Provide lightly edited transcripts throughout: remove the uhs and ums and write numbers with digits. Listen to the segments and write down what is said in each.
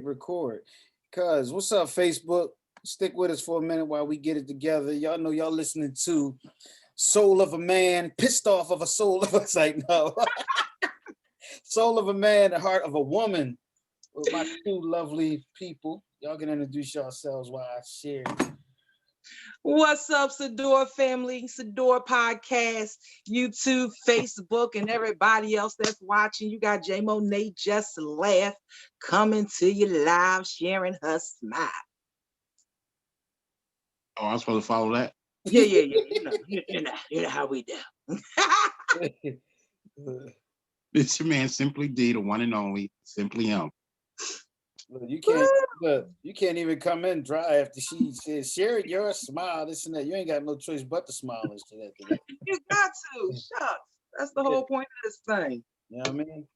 record. Cuz, what's up, Facebook? Stick with us for a minute while we get it together. Y'all know y'all listening to Soul of a Man, Pissed Off of a Soul of a... It's like, no. Soul of a Man, the Heart of a Woman, with my two lovely people. Y'all can introduce yourselves while I share. What's up, Sador family, Sador podcast, YouTube, Facebook, and everybody else that's watching. You got J Monet Just Laugh coming to you live, sharing her smile. Oh, I'm supposed to follow that? Yeah. You know how we do. It's your man, Simply D, the one and only, Simply M. Look, you can't even come in dry after she says, share your smile, this and that. You ain't got no choice but to smile and that. You got to. Shucks. That's the whole point of this thing. You know what I mean?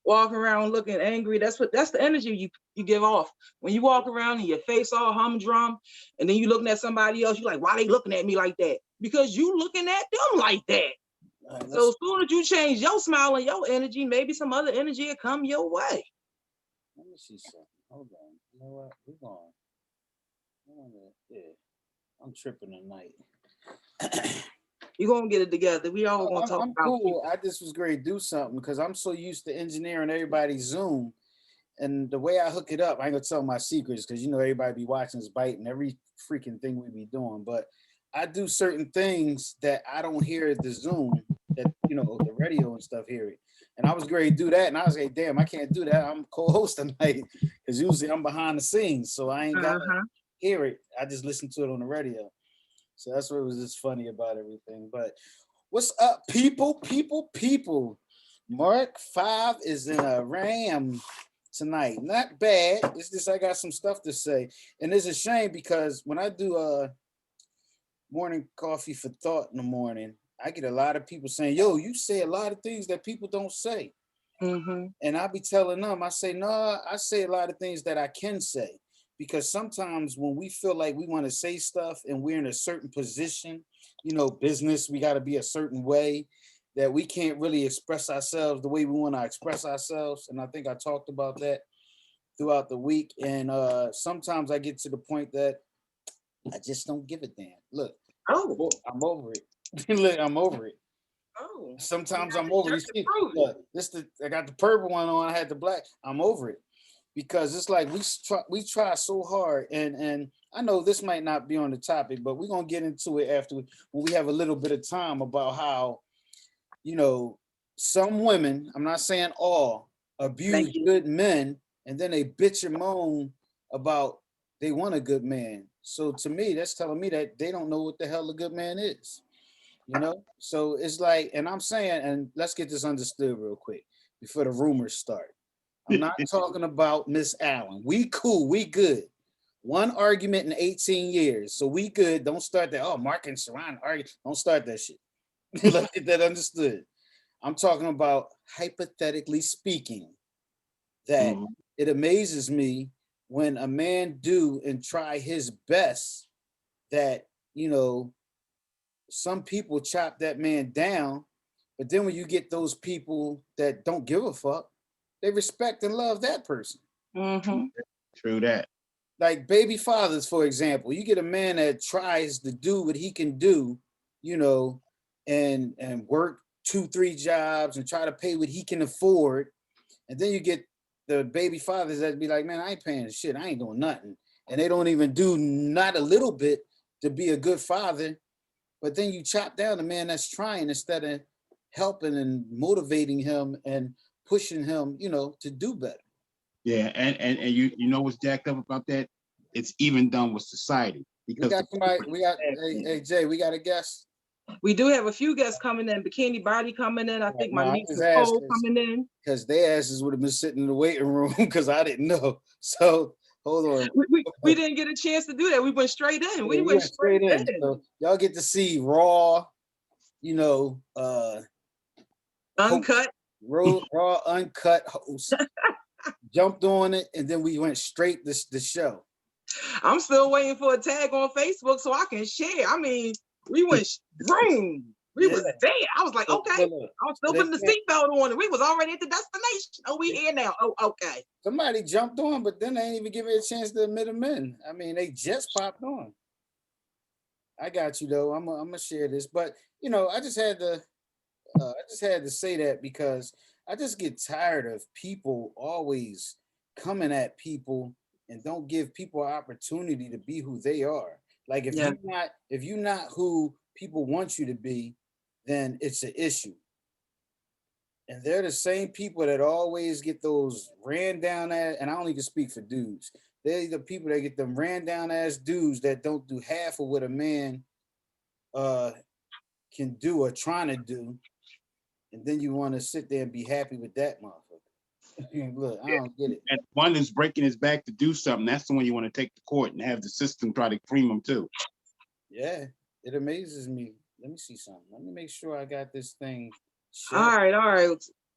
Walking around looking angry. That's the energy you give off. When you walk around and your face all humdrum, and then you looking at somebody else, you're like, why they looking at me like that? Because you looking at them like that. Right, so as soon as you change your smile and your energy, maybe some other energy will come your way. Let me see something. Hold on. You know what? We're going. Yeah. I'm tripping tonight. You're going to get it together. We all going to talk about cool. I just was going to do something because I'm so used to engineering everybody's Zoom. And the way I hook it up, I ain't going to tell my secrets because, you know, everybody be watching us biting every freaking thing we be doing. But I do certain things that I don't hear at the Zoom, that, you know, the radio and stuff hear it. And I was going to do that. And I was like, damn, I can't do that. I'm co-host tonight because usually I'm behind the scenes. So I ain't got to hear it. I just listen to it on the radio. So that's what was just funny about everything. But what's up, people? Mark 5 is in a Ram tonight. Not bad. It's just I got some stuff to say. And it's a shame because when I do morning coffee for thought in the morning, I get a lot of people saying, yo, you say a lot of things that people don't say. Mm-hmm. And I be telling them, I say, no, I say a lot of things that I can say. Because sometimes when we feel like we want to say stuff and we're in a certain position, you know, business, we got to be a certain way that we can't really express ourselves the way we want to express ourselves. And I think I talked about that throughout the week. And sometimes I get to the point that I just don't give a damn. Look, I'm over it. Look, I'm over it. Oh, sometimes I'm over it. Look, I got the purple one on. I had the black. I'm over it. Because it's like we try so hard, and I know this might not be on the topic, but we're gonna get into it after when we have a little bit of time about how, you know, some women, I'm not saying all, abuse good men, and then they bitch and moan about they want a good man. So to me, that's telling me that they don't know what the hell a good man is, you know. So it's like, and I'm saying, and let's get this understood real quick before the rumors start. I'm not talking about Miss Allen. We cool, we good. One argument in 18 years, so we good. Don't start that. Oh, Mark and Sharon argue. Don't start that shit. Let's get that understood. I'm talking about hypothetically speaking. That it amazes me when a man do and try his best. That, you know, some people chop that man down, but then when you get those people that don't give a fuck, they respect and love that person. Mm-hmm. True that. Like baby fathers, for example, you get a man that tries to do what he can do, you know, and work 2-3 jobs and try to pay what he can afford. And then you get the baby fathers that be like, man, I ain't paying shit. I ain't doing nothing. And they don't even do not a little bit to be a good father. But then you chop down the man that's trying instead of helping and motivating him and pushing him, you know, to do better. Yeah, and you know what's jacked up about that? It's even done with society. Because hey Jay, we got a guest. We do have a few guests coming in. Bikini Body coming in. I think my niece Nicole coming in. Because their asses would have been sitting in the waiting room because I didn't know. So hold on. We didn't get a chance to do that. We went straight in. We went straight in. So y'all get to see raw, you know, uncut. Raw uncut host. Jumped on it, and then we went straight the show. I'm still waiting for a tag on Facebook so I can share. I mean, we went boom. We was dead. I was like, okay. I was still putting the seatbelt on, and we was already at the destination. Oh, we here now. Oh, okay. Somebody jumped on, but then they didn't even give me a chance to admit them in. I mean, they just popped on. I got you though. I'm gonna share this, but you know, I just had to say that because I just get tired of people always coming at people and don't give people an opportunity to be who they are. Like if you're not who people want you to be, then it's an issue. And they're the same people that always get those ran down ass, and I only can speak for dudes. They're the people that get them ran down ass dudes that don't do half of what a man uh can do or trying to do. And then you want to sit there and be happy with that motherfucker. Look, I don't get it. And one is breaking his back to do something. That's the one you want to take to court and have the system try to cream him too. Yeah, it amazes me. Let me see something. Let me make sure I got this thing. All right.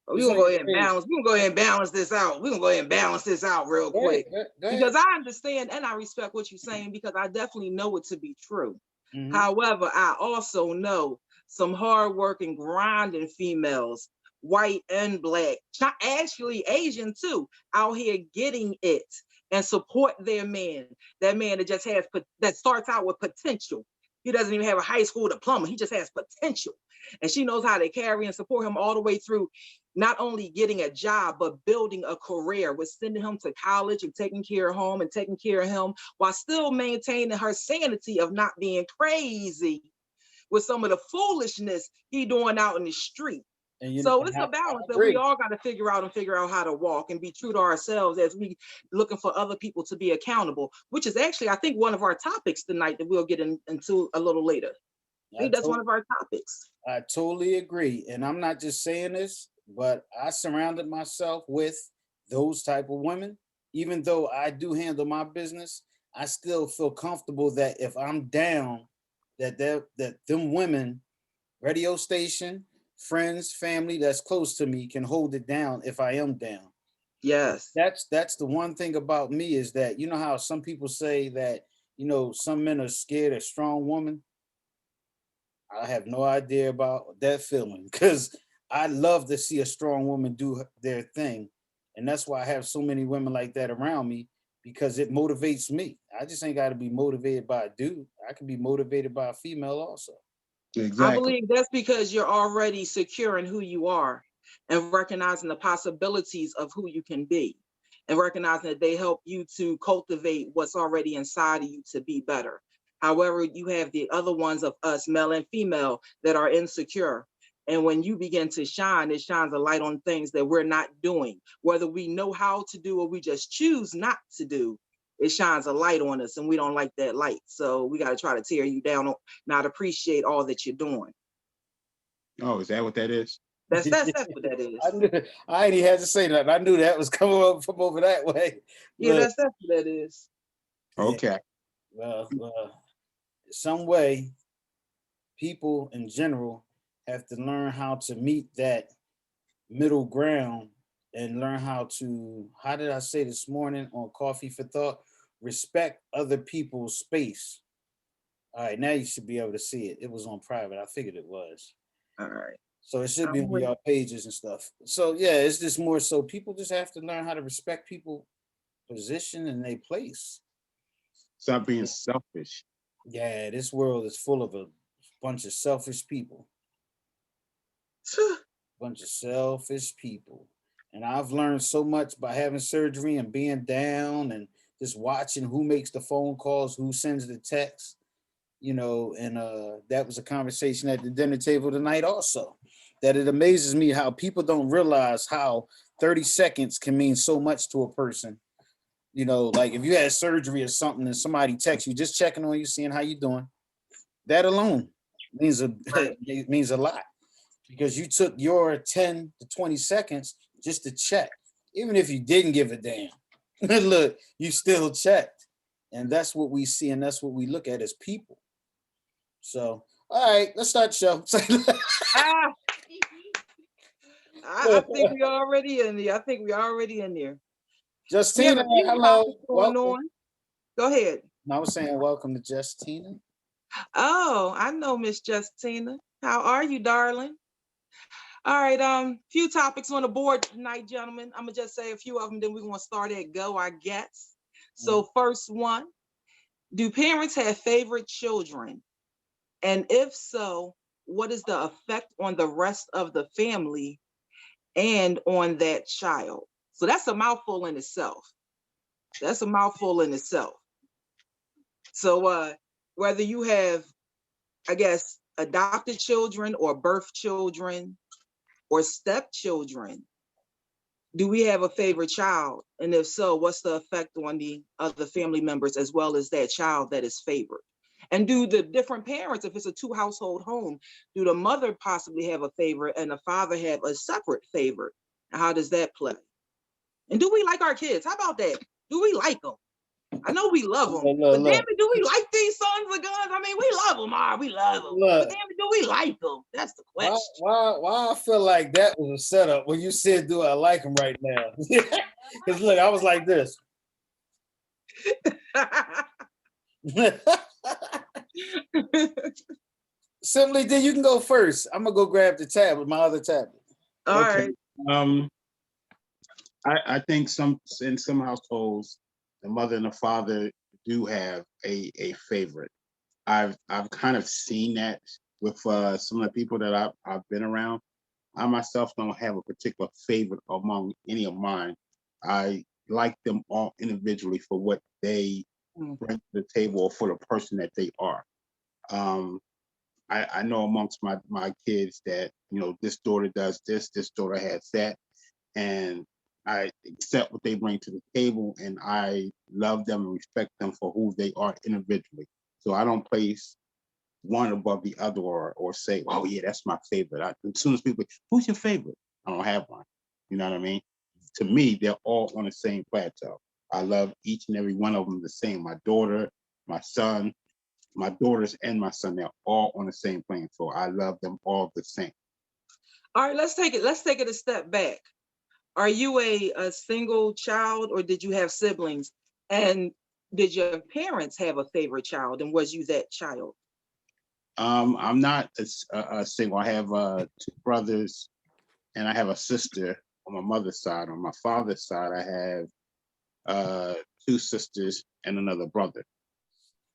We're gonna go ahead and balance. We're gonna go ahead and balance this out. We're gonna go ahead and balance this out real quick. Go ahead. Because I understand and I respect what you're saying because I definitely know it to be true. Mm-hmm. However, I also know some hardworking, grinding females, white and black, actually Asian too, out here getting it and support their man. That man that just has that starts out with potential. He doesn't even have a high school diploma. He just has potential. And she knows how to carry and support him all the way through, not only getting a job, but building a career with sending him to college and taking care of home and taking care of him while still maintaining her sanity of not being crazy with some of the foolishness he doing out in the street. So it's a balance that we all got to figure out how to walk and be true to ourselves as we looking for other people to be accountable, which is actually, I think, one of our topics tonight that we'll get into a little later. I think that's one of our topics. I totally agree. And I'm not just saying this, but I surrounded myself with those type of women. Even though I do handle my business, I still feel comfortable that if I'm down, that them women, radio station, friends, family that's close to me can hold it down if I am down. Yes. That's the one thing about me is that, you know how some people say that, you know, some men are scared of strong women. I have no idea about that feeling because I love to see a strong woman do their thing. And that's why I have so many women like that around me because it motivates me. I just ain't got to be motivated by a dude. I can be motivated by a female also. Exactly. I believe that's because you're already secure in who you are and recognizing the possibilities of who you can be and recognizing that they help you to cultivate what's already inside of you to be better. However, you have the other ones of us, male and female, that are insecure. And when you begin to shine, it shines a light on things that we're not doing, whether we know how to do or we just choose not to do. It shines a light on us and we don't like that light. So we got to try to tear you down, not appreciate all that you're doing. Oh, is that what that is? That's what that is. I ain't even had to say that. I knew that was coming up from over that way. Yeah, that's what that is. Okay. Yeah. Well, some way, people in general have to learn how to meet that middle ground and learn how did I say this morning on Coffee for Thought? Respect other people's space. All right, now you should be able to see it. It was on private. I figured it was. All right. So it should be on your pages and stuff. So yeah, it's just more so people just have to learn how to respect people's position and their place. Stop being selfish. Yeah, this world is full of a bunch of selfish people. Bunch of selfish people. And I've learned so much by having surgery and being down and just watching who makes the phone calls, who sends the text, you know, and that was a conversation at the dinner table tonight also, that it amazes me how people don't realize how 30 seconds can mean so much to a person. You know, like if you had surgery or something and somebody texts you, just checking on you, seeing how you doing, that alone means it means a lot. Because you took your 10 to 20 seconds just to check. Even if you didn't give a damn, look, you still checked. And that's what we see and that's what we look at as people. So, all right, let's start the show. I think we already in there. Justina, hello. Welcome. Go ahead. I was saying welcome to Justina. Oh, I know Miss Justina. How are you, darling? All right, few topics on the board tonight, gentlemen. I'm gonna just say a few of them, then we're gonna start at go, I guess. So first one, do parents have favorite children? And if so, what is the effect on the rest of the family and on that child? So that's a mouthful in itself. That's a mouthful in itself. So whether you have, I guess, adopted children or birth children or stepchildren, do we have a favorite child? And if so, what's the effect on the other family members as well as that child that is favored? And do the different parents, if it's a two household home, do the mother possibly have a favorite and the father have a separate favorite? How does that play? And do we like our kids? How about that? Do we like them? I know we love them, but damn it, do we like these sons of guns? I mean, we love them, we love them. But damn it, do we like them? That's the question. Why I feel like that was a setup when you said, do I like him right now? Because look, I was like this. Simply, then you can go first. I'm gonna go grab the tablet, my other tablet. All right. I think in some households, the mother and the father do have a favorite. I've kind of seen that with some of the people that I've been around. I myself don't have a particular favorite among any of mine. I like them all individually for what they bring to the table or for the person that they are. I know amongst my kids that, this daughter does this daughter has that, and I accept what they bring to the table, and I love them and respect them for who they are individually. So I don't place one above the other or say, oh yeah, that's my favorite. As soon as people, who's your favorite? I don't have one. You know what I mean? To me, they're all on the same plateau. I love each and every one of them the same. My daughter, my son, my daughters and my son, they're all on the same plane. So I love them all the same. All right, let's take it a step back. Are you a single child or did you have siblings? And did your parents have a favorite child and was you that child? I'm not a single. I have 2 brothers and I have a sister on my mother's side. On my father's side, I have 2 sisters and another brother.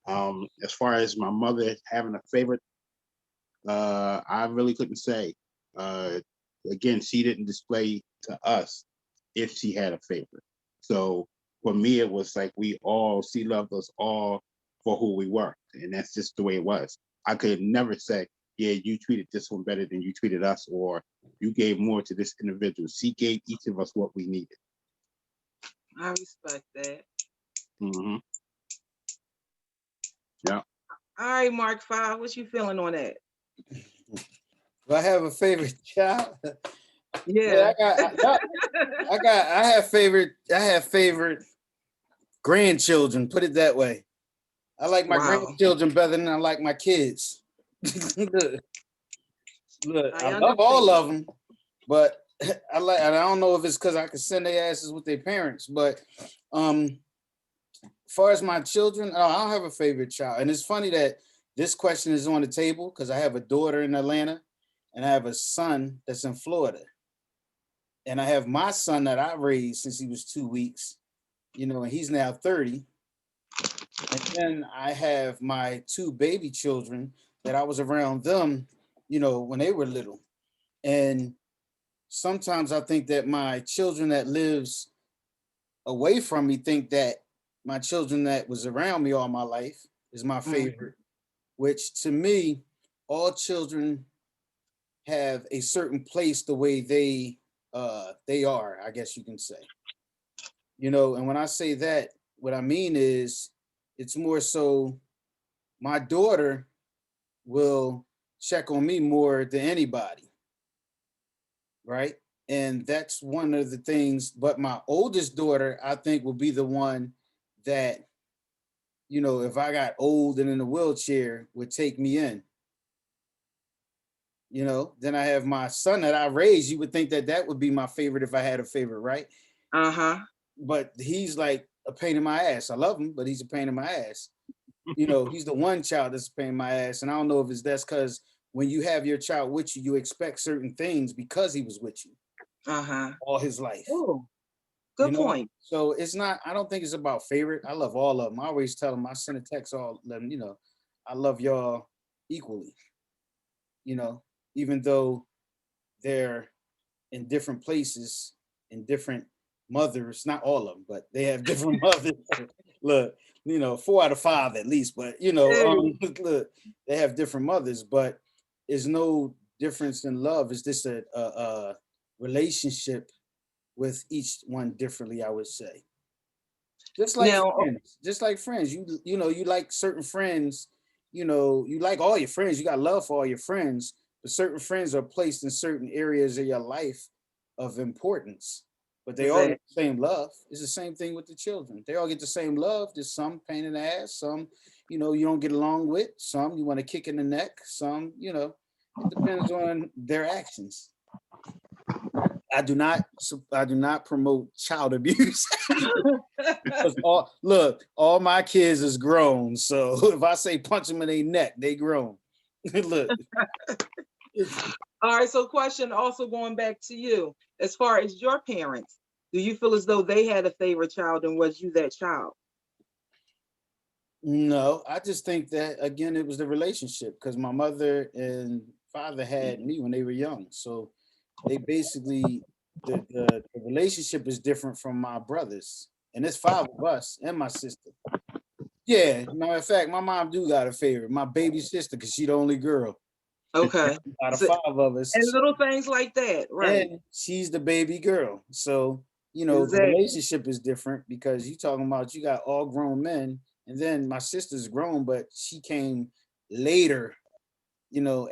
As far as my mother having a favorite, I really couldn't say. Again, she didn't display to us if she had a favorite. So for me, it was like she loved us all for who we were. And that's just the way it was. I could never say, yeah, you treated this one better than you treated us, or you gave more to this individual. She gave each of us what we needed. I respect that. Mm-hmm. Yeah. All right, Mark 5, what you feeling on that? Do I have a favorite child? Yeah. I have favorite grandchildren, put it that way. I like my grandchildren better than I like my kids. Look, I love all of them, but I don't know if it's because I can send their asses with their parents, but as far as my children, I don't have a favorite child. And it's funny that this question is on the table because I have a daughter in Atlanta and I have a son that's in Florida. And I have my son that I raised since he was 2 weeks, and he's now 30. And then I have my 2 baby children that I was around them, when they were little. And sometimes I think that my children that lives away from me think that my children that was around me all my life is my favorite, which to me, all children have a certain place the way they are, I guess you can say. And when I say that, what I mean is it's more so my daughter will check on me more than anybody, right? And that's one of the things, but my oldest daughter, I think, will be the one that, if I got old and in a wheelchair, would take me in. Then I have my son that I raised. You would think that would be my favorite if I had a favorite, right? But he's like a pain in my ass. I love him, but he's a pain in my ass. He's the one child that's a pain in my ass. And I don't know if that's because when you have your child with you, you expect certain things because he was with you all his life. Oh, good point. So it's not, I don't think it's about favorite. I love all of them. I always tell them, I send a text all of them, I love y'all equally, even though they're in different places and different mothers, not all of them, but they have different mothers. Look, 4 out of 5 at least, but look, they have different mothers, but there's no difference in love. It's just a relationship with each one differently, I would say. Just like friends, you like certain friends, you like all your friends, you got love for all your friends, but certain friends are placed in certain areas of your life of importance, but they all get the same love. It's the same thing with the children. They all get the same love. There's some pain in the ass, some, you don't get along with, some you want to kick in the neck, some, it depends on their actions. I do not promote child abuse. Because all my kids is grown. So if I say punch them in their neck, they grown. Look. All right. So question also going back to you, as far as your parents, do you feel as though they had a favorite child and was you that child? No, I just think that, again, it was the relationship, because my mother and father had me when they were young. So they basically, the relationship is different from my brothers. And there's 5 of us and my sister. Yeah, matter of fact, my mom do got a favorite, my baby sister, because she the only girl. Okay. Out of 5 of us. And little things like that, right? And she's the baby girl. So, the relationship is different, because you talking about, you got all grown men, and then my sister's grown, but she came later,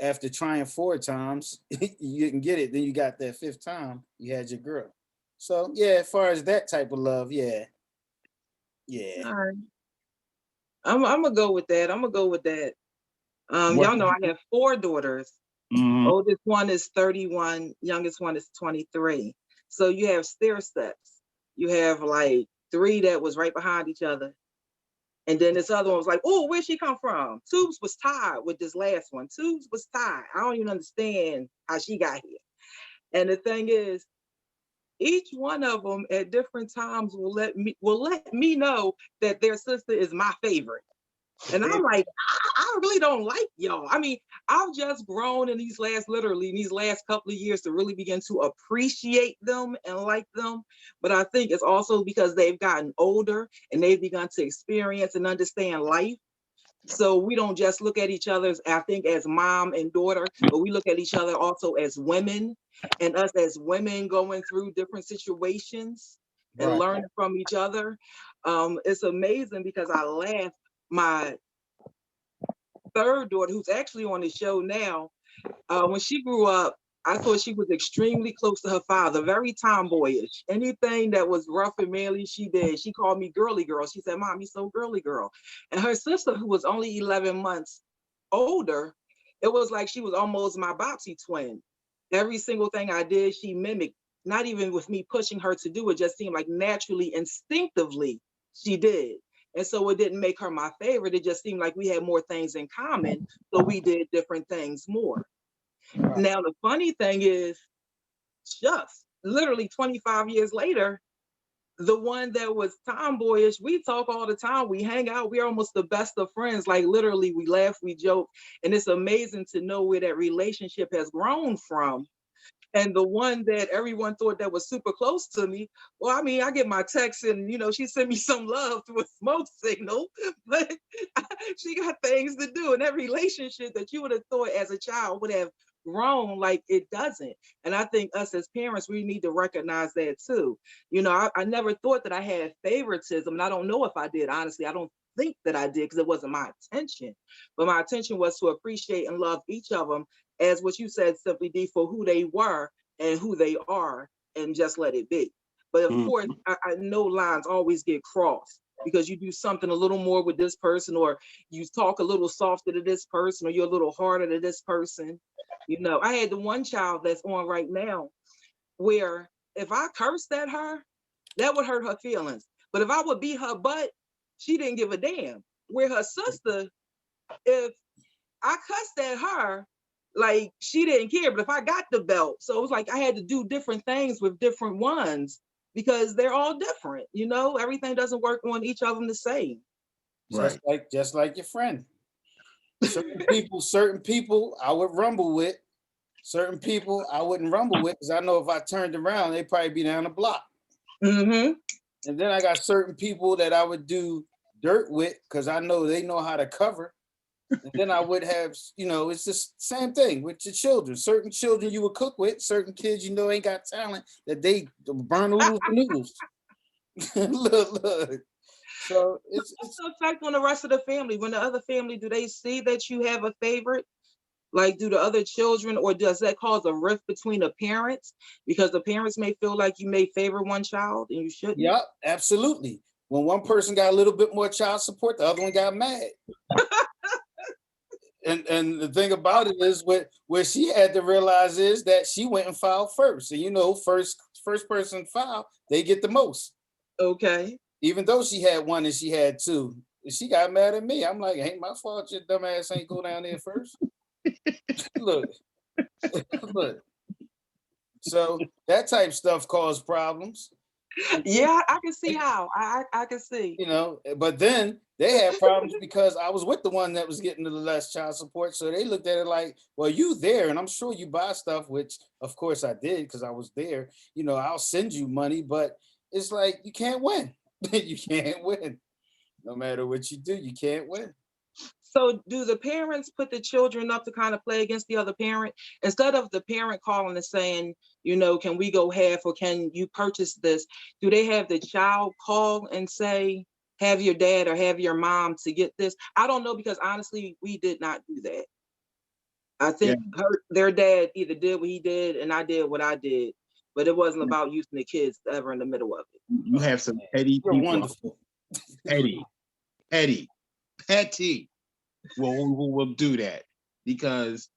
after trying 4 times, you didn't get it. Then you got that 5th time, you had your girl. So yeah, as far as that type of love, yeah. Yeah. All right. I'm gonna go with that. Y'all know I have 4 daughters. Mm-hmm. Oldest one is 31, youngest one is 23. So you have stair steps. You have like 3 that was right behind each other. And then this other one was like, oh, where'd she come from? Tubes was tied with this last one. Tubes was tied. I don't even understand how she got here. And the thing is, each one of them at different times will let me know that their sister is my favorite. And I'm like, I really don't like y'all. I mean, I've just grown in these last couple of years to really begin to appreciate them and like them. But I think it's also because they've gotten older and they've begun to experience and understand life. So we don't just look at each other, I think, as mom and daughter, but we look at each other also as women, and us as women going through different situations and learning from each other. It's amazing because I laugh. My 3rd daughter, who's actually on the show now, when she grew up, I thought she was extremely close to her father, very tomboyish. Anything that was rough and manly, she did. She called me girly girl. She said, Mom, you're so girly girl. And her sister, who was only 11 months older, it was like she was almost my Bopsy twin. Every single thing I did, she mimicked, not even with me pushing her to do it, just seemed like naturally, instinctively, she did. And so it didn't make her my favorite. It just seemed like we had more things in common. So we did different things more. Right. Now, the funny thing is, just literally 25 years later, the one that was tomboyish, we talk all the time. We hang out. We're almost the best of friends. Like literally, we laugh, we joke. And it's amazing to know where that relationship has grown from. And the one that everyone thought that was super close to me, well, I mean, I get my texts and, she sent me some love through a smoke signal, but she got things to do. And that relationship that you would have thought as a child would have grown, like it doesn't. And I think us as parents, we need to recognize that too. I never thought that I had favoritism, and I don't know if I did, honestly. I don't think that I did because it wasn't my intention. But my intention was to appreciate and love each of them as what you said, Simply D, for who they were and who they are, and just let it be. But of course, I know lines always get crossed because you do something a little more with this person, or you talk a little softer to this person, or you're a little harder to this person. I had the one child that's on right now where if I cursed at her, that would hurt her feelings. But if I would beat her butt, she didn't give a damn. Where her sister, if I cussed at her, like she didn't care. But if I got the belt, so it was like I had to do different things with different ones because they're all different. You know, everything doesn't work on each of them the same. Right. Just like your friend. Certain people I would rumble with. Certain people I wouldn't rumble with because I know if I turned around, they'd probably be down the block. Mm-hmm. And then I got certain people that I would do dirt with because I know they know how to cover. And then I would have, it's just same thing with your children. Certain children you would cook with, certain kids you know ain't got talent that they burn noodles for noodles. look. So What's the effect on the rest of the family? When the other family, do they see that you have a favorite? Like, do the other children, or does that cause a rift between the parents? Because the parents may feel like you may favor one child and you shouldn't. Yep, absolutely. When one person got a little bit more child support, the other one got mad. and the thing about it is what she had to realize is that she went and filed first. And first person filed, they get the most. Okay. Even though she had one and she had two. She got mad at me. I'm like, ain't my fault your dumb ass ain't go down there first. Look. So that type stuff caused problems. Yeah, I can see how. I can see. But then they had problems because I was with the one that was getting the less child support. So they looked at it like, well, you there, and I'm sure you buy stuff, which of course I did because I was there. I'll send you money, but it's like you can't win. You can't win. No matter what you do, you can't win. So do the parents put the children up to kind of play against the other parent instead of the parent calling and saying, can we go half or can you purchase this? Do they have the child call and say, have your dad or have your mom to get this? I don't know, because honestly, we did not do that. I think their dad either did what he did and I did what I did, but it wasn't about using the kids ever in the middle of it. You have some petty You're people. wonderful. Petty will do that because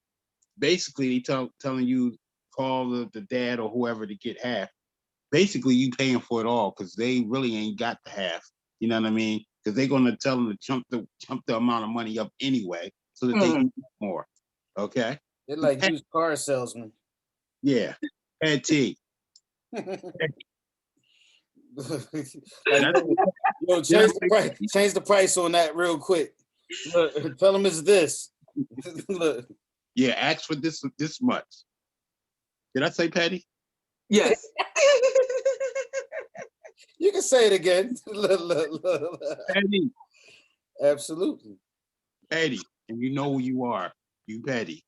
basically they telling you call the dad or whoever to get half. Basically, you paying for it all because they really ain't got the half. You know what I mean? Because they're gonna tell them to jump the amount of money up anyway, so that they can get more. Okay. They're like used car salesmen. Yeah. Petty. Change the price on that real quick. Look, tell them it's this. Look. Yeah, ask for this much. Did I say petty? Yes. You can say it again. Petty. Absolutely. Petty. And you know who you are. You petty.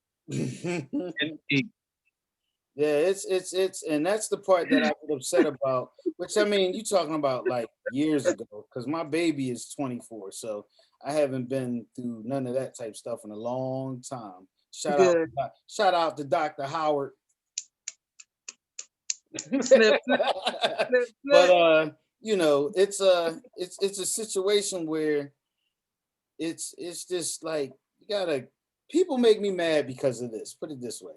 Yeah, it's and that's the part that I get upset about, which I mean, you talking about like years ago, because my baby is 24, so I haven't been through none of that type stuff in a long time. Shout out to Dr. Howard. Snip. But it's a situation where it's just like people make me mad because of this. Put it this way.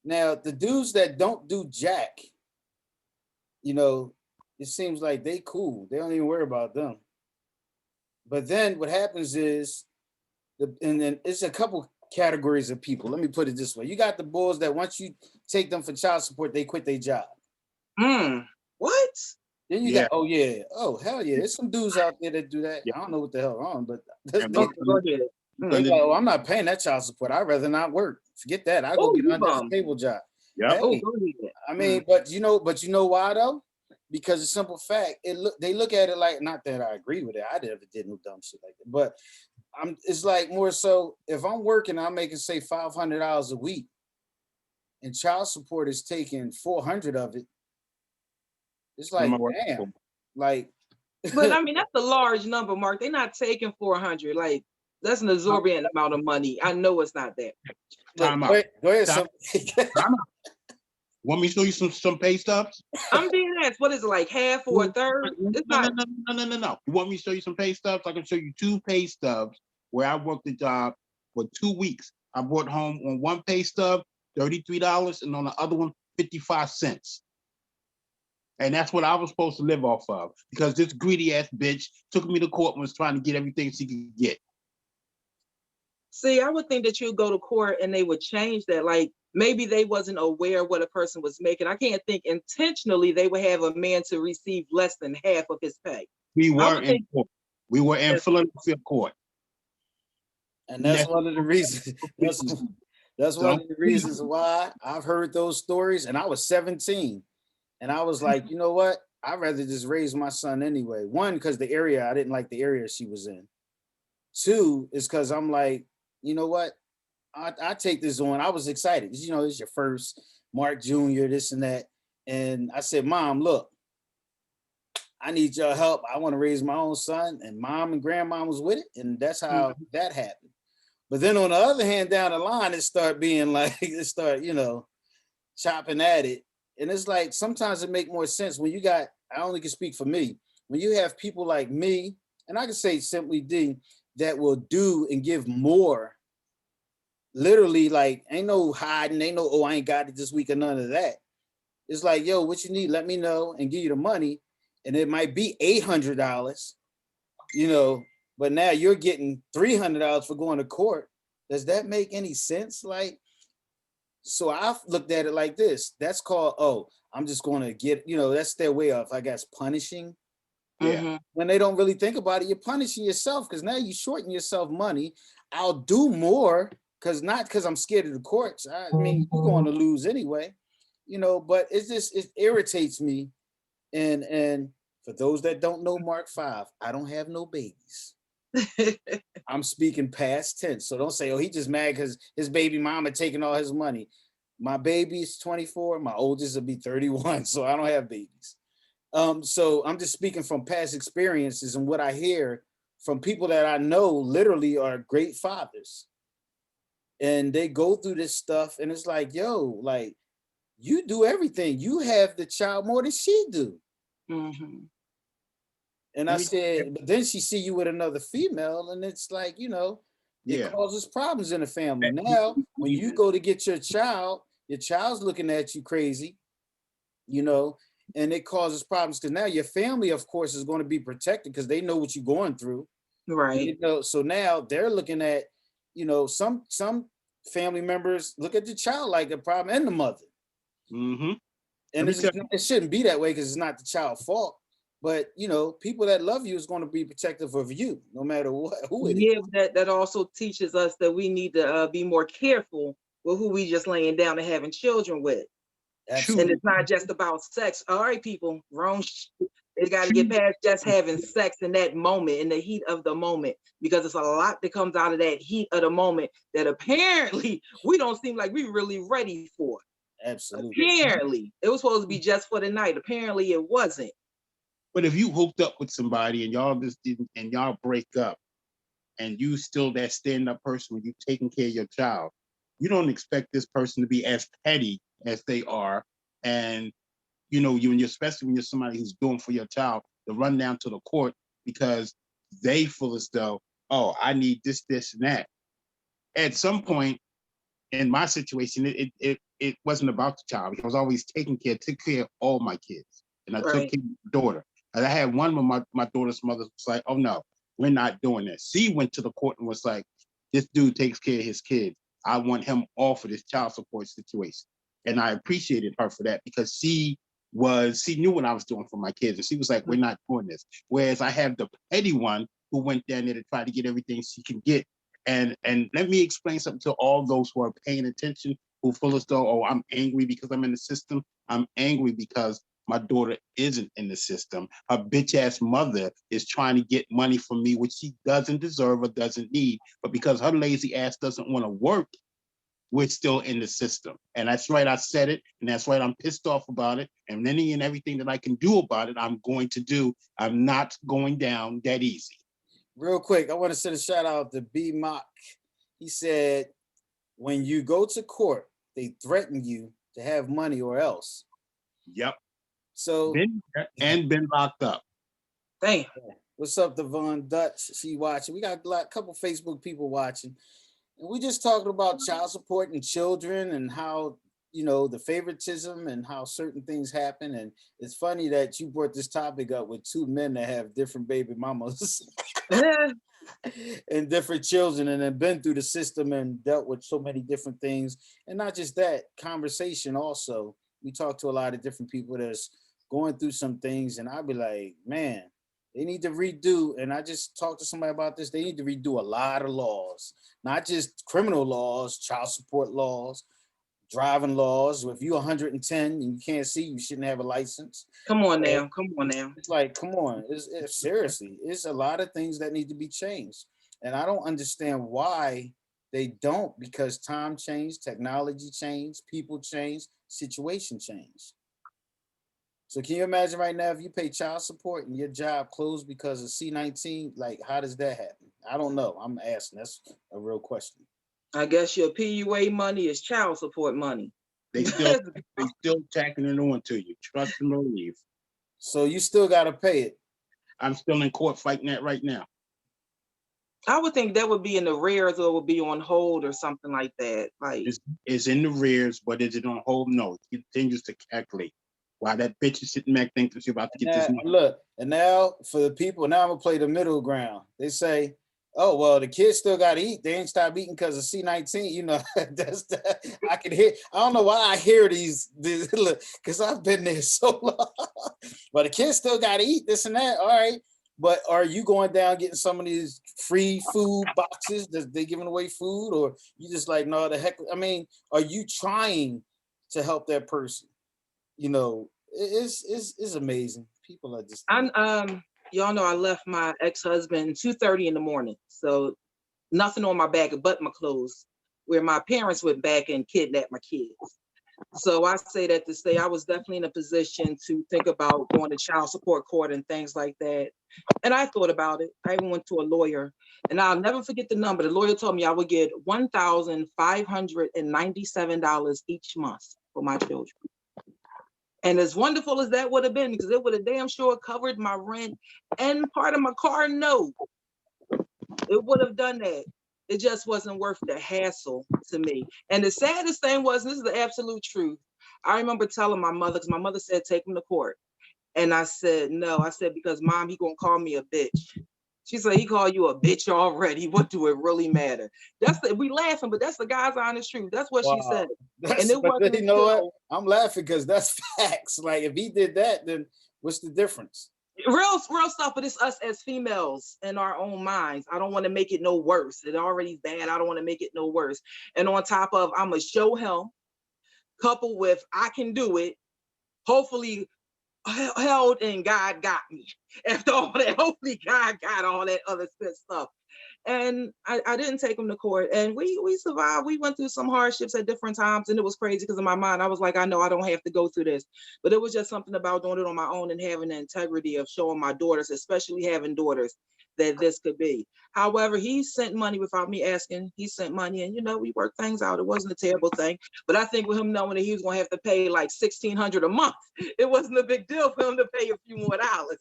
Now, the dudes that don't do jack, it seems like they cool. They don't even worry about them. But then what happens is, and then it's a couple categories of people. Let me put it this way. You got the bulls that once you take them for child support, they quit their job. What? Then you got, hell yeah. There's some dudes out there that do that. Yeah. I don't know what the hell wrong, but I'm not paying that child support. I'd rather not work. Forget that. I go get another stable job. Yeah. Hey, I mean, but you know why though? Because the simple fact, they look at it like, not that I agree with it. I never did no dumb shit like that. But it's like more so if I'm working, I'm making say $500 a week, and child support is taking 400 of it. It's like, damn, like. But I mean, that's a large number, Mark. They're not taking 400. Like, that's an exorbitant amount of money. I know it's not that. Time out. Go ahead. Time out. Want me to show you some pay stubs? I'm being asked, what is it, like half or a third? No. You want me to show you some pay stubs? I can show you 2 pay stubs where I worked the job for 2 weeks. I brought home on one pay stub $33, and on the other one 55 cents. And that's what I was supposed to live off of, because this greedy ass bitch took me to court and was trying to get everything she could get. See, I would think that you'd go to court and they would change that. Like maybe they wasn't aware of what a person was making. I can't think intentionally they would have a man to receive less than half of his pay. We I were would in think court. We were in that's Philadelphia court. And that's one of the reasons. That's one So, of the reasons why I've heard those stories. And I was 17, and I was like, you know what? I'd rather just raise my son anyway. One, because the area, I didn't like the area she was in. Two is because I'm like, you know what? I take this on. I was excited. You know, it's your first Mark Jr., this and that. And I said, Mom, look, I need your help. I want to raise my own son. And Mom and Grandma was with it. And that's how that happened. But then on the other hand, down the line, it started being like, it started, you know, chopping at it. And it's like, sometimes it make more sense when you got, I only can speak for me, when you have people like me, and I can say simply D, that will do and give more. Literally, like, ain't no hiding, ain't no, oh, I ain't got it this week or none of that. It's like, yo, what you need, let me know and give you the money. And it might be $800, you know, but now you're getting $300 for going to court. Does that make any sense? Like, so I've looked at it like this. That's called, oh, I'm just going to get, you know, that's their way of, I guess, punishing. yeah. When they don't really think about it, you're punishing yourself because now you shorten yourself money. I'll do more not because I'm scared of the courts. I mean, you're going to lose anyway, you know, but it's just, it irritates me. And for those that don't know Mark 5, I don't have no babies. I'm speaking past tense. So don't say, oh, he just mad because his baby mama taking all his money. My baby's 24. My oldest will be 31. So I don't have babies. So I'm just speaking from past experiences and what I hear from people that I know literally are great fathers. And they go through this stuff and it's like, yo, like you do everything. You have the child more than she do. And I said, but then she see you with another female, and it's like, you know, it causes problems in the family. Now, when you go to get your child's looking at you crazy, you know, and it causes problems because now your family, of course, is going to be protected because they know what you're going through. Right. You know, so now they're looking at, you know, some family members look at the child like a problem and the mother. And it shouldn't be that way because it's not the child's fault. But you know, people that love you is going to be protective of you, no matter who it is. That also teaches us that we need to be more careful with who we just laying down and having children with. Absolutely. And it's not just about sex. All right, people, wrong. They got to get past just having sex in that moment, in the heat of the moment, because it's a lot that comes out of that heat of the moment that apparently we don't seem like we really ready for. Absolutely. Apparently, it was supposed to be just for the night. Apparently, it wasn't. But if you hooked up with somebody and y'all just didn't, and y'all break up, and you still that stand-up person when you taking care of your child, you don't expect this person to be as petty as they are, and you know, especially when you're somebody who's doing for your child, to run down to the court because they feel as though, oh, I need this, this, and that. At some point in my situation, it wasn't about the child. I was always took care of all my kids, and I took care of my daughter. And I had one with my daughter's mother was like, oh no, we're not doing this. She went to the court and was like, this dude takes care of his kids. I want him off of this child support situation. And I appreciated her for that because she knew what I was doing for my kids. And she was like, we're not doing this. Whereas I have the petty one who went down there to try to get everything she can get. And let me explain something to all those who are paying attention, who feel as though, oh, I'm angry because I'm in the system. I'm angry because my daughter isn't in the system. Her bitch ass mother is trying to get money from me, which she doesn't deserve or doesn't need. But because her lazy ass doesn't want to work, we're still in the system. And that's right, I said it, and that's right, I'm pissed off about it. And any and everything that I can do about it, I'm going to do. I'm not going down that easy. Real quick, I want to send a shout out to B Mock. He said, when you go to court, they threaten you to have money or else. Yep. So been locked up. Damn. What's up, Devon Dutch? She watching. We got a couple Facebook people watching. And we just talking about child support and children and how, you know, the favoritism and how certain things happen. And it's funny that you brought this topic up with two men that have different baby mamas. and different children, and have been through the system and dealt with so many different things. And not just that, conversation also. We talk to a lot of different people that's going through some things, and I'd be like, man, they need to redo. And I just talked to somebody about this. They need to redo a lot of laws, not just criminal laws, child support laws, driving laws. If you're 110 and you can't see, you shouldn't have a license. Come on now. Come on now. It's like, come on. It's seriously, it's a lot of things that need to be changed. And I don't understand why they don't, because time changed, technology changed, people changed, situation changed. So can you imagine right now if you pay child support and your job closed because of C-19? Like, how does that happen? I don't know. I'm asking. That's a real question. I guess your PUA money is child support money. They still tacking it on to you. Trust and believe. So you still got to pay it. I'm still in court fighting that right now. I would think that would be in the rears or would be on hold or something like that. Like, it's in the rears, but is it on hold? No, it continues to calculate. While that bitch is sitting back thinking she's about to get this money. Look, and now for the people, now I'm gonna play the middle ground. They say, oh, well, the kids still got to eat. They ain't stop eating because of C-19. You know, I can hear. I don't know why I hear these because I've been there so long. But the kids still got to eat this and that. All right. But are you going down getting some of these free food boxes that they giving away food, or you just like, no, the heck? I mean, are you trying to help that person? You know, it's amazing. People are just. Y'all know I left my ex-husband 2:30 in the morning, so nothing on my back but my clothes, where my parents went back and kidnapped my kids. So I say that to say I was definitely in a position to think about going to child support court and things like that. And I thought about it. I even went to a lawyer, and I'll never forget the number. The lawyer told me I would get $1,597 each month for my children. And as wonderful as that would have been, because it would have damn sure covered my rent and part of my car note. It would have done that. It just wasn't worth the hassle to me. And the saddest thing was, and this is the absolute truth, I remember telling my mother, because my mother said, take him to court. And I said, no. I said, because Mom, he gonna call me a bitch. She said, he called you a bitch already. What do it really matter? We laughing, but that's the God's honest truth. That's what she said. And it wasn't, you know what? I'm laughing because that's facts. Like, if he did that, then what's the difference? Real stuff, but it's us as females in our own minds. I don't want to make it no worse. It already bad. I don't want to make it no worse. And on top of, I'm going to show him, coupled with I can do it, hopefully held and God got me. After all that, hopefully God got all that other good stuff. And I didn't take him to court, and we survived. We went through some hardships at different times, and it was crazy because in my mind, I was like, I know I don't have to go through this, but it was just something about doing it on my own and having the integrity of showing my daughters, especially having daughters, that this could be. However, he sent money without me asking. He sent money, and we worked things out. It wasn't a terrible thing, but I think with him knowing that he was going to have to pay like $1,600 a month, it wasn't a big deal for him to pay a few more dollars.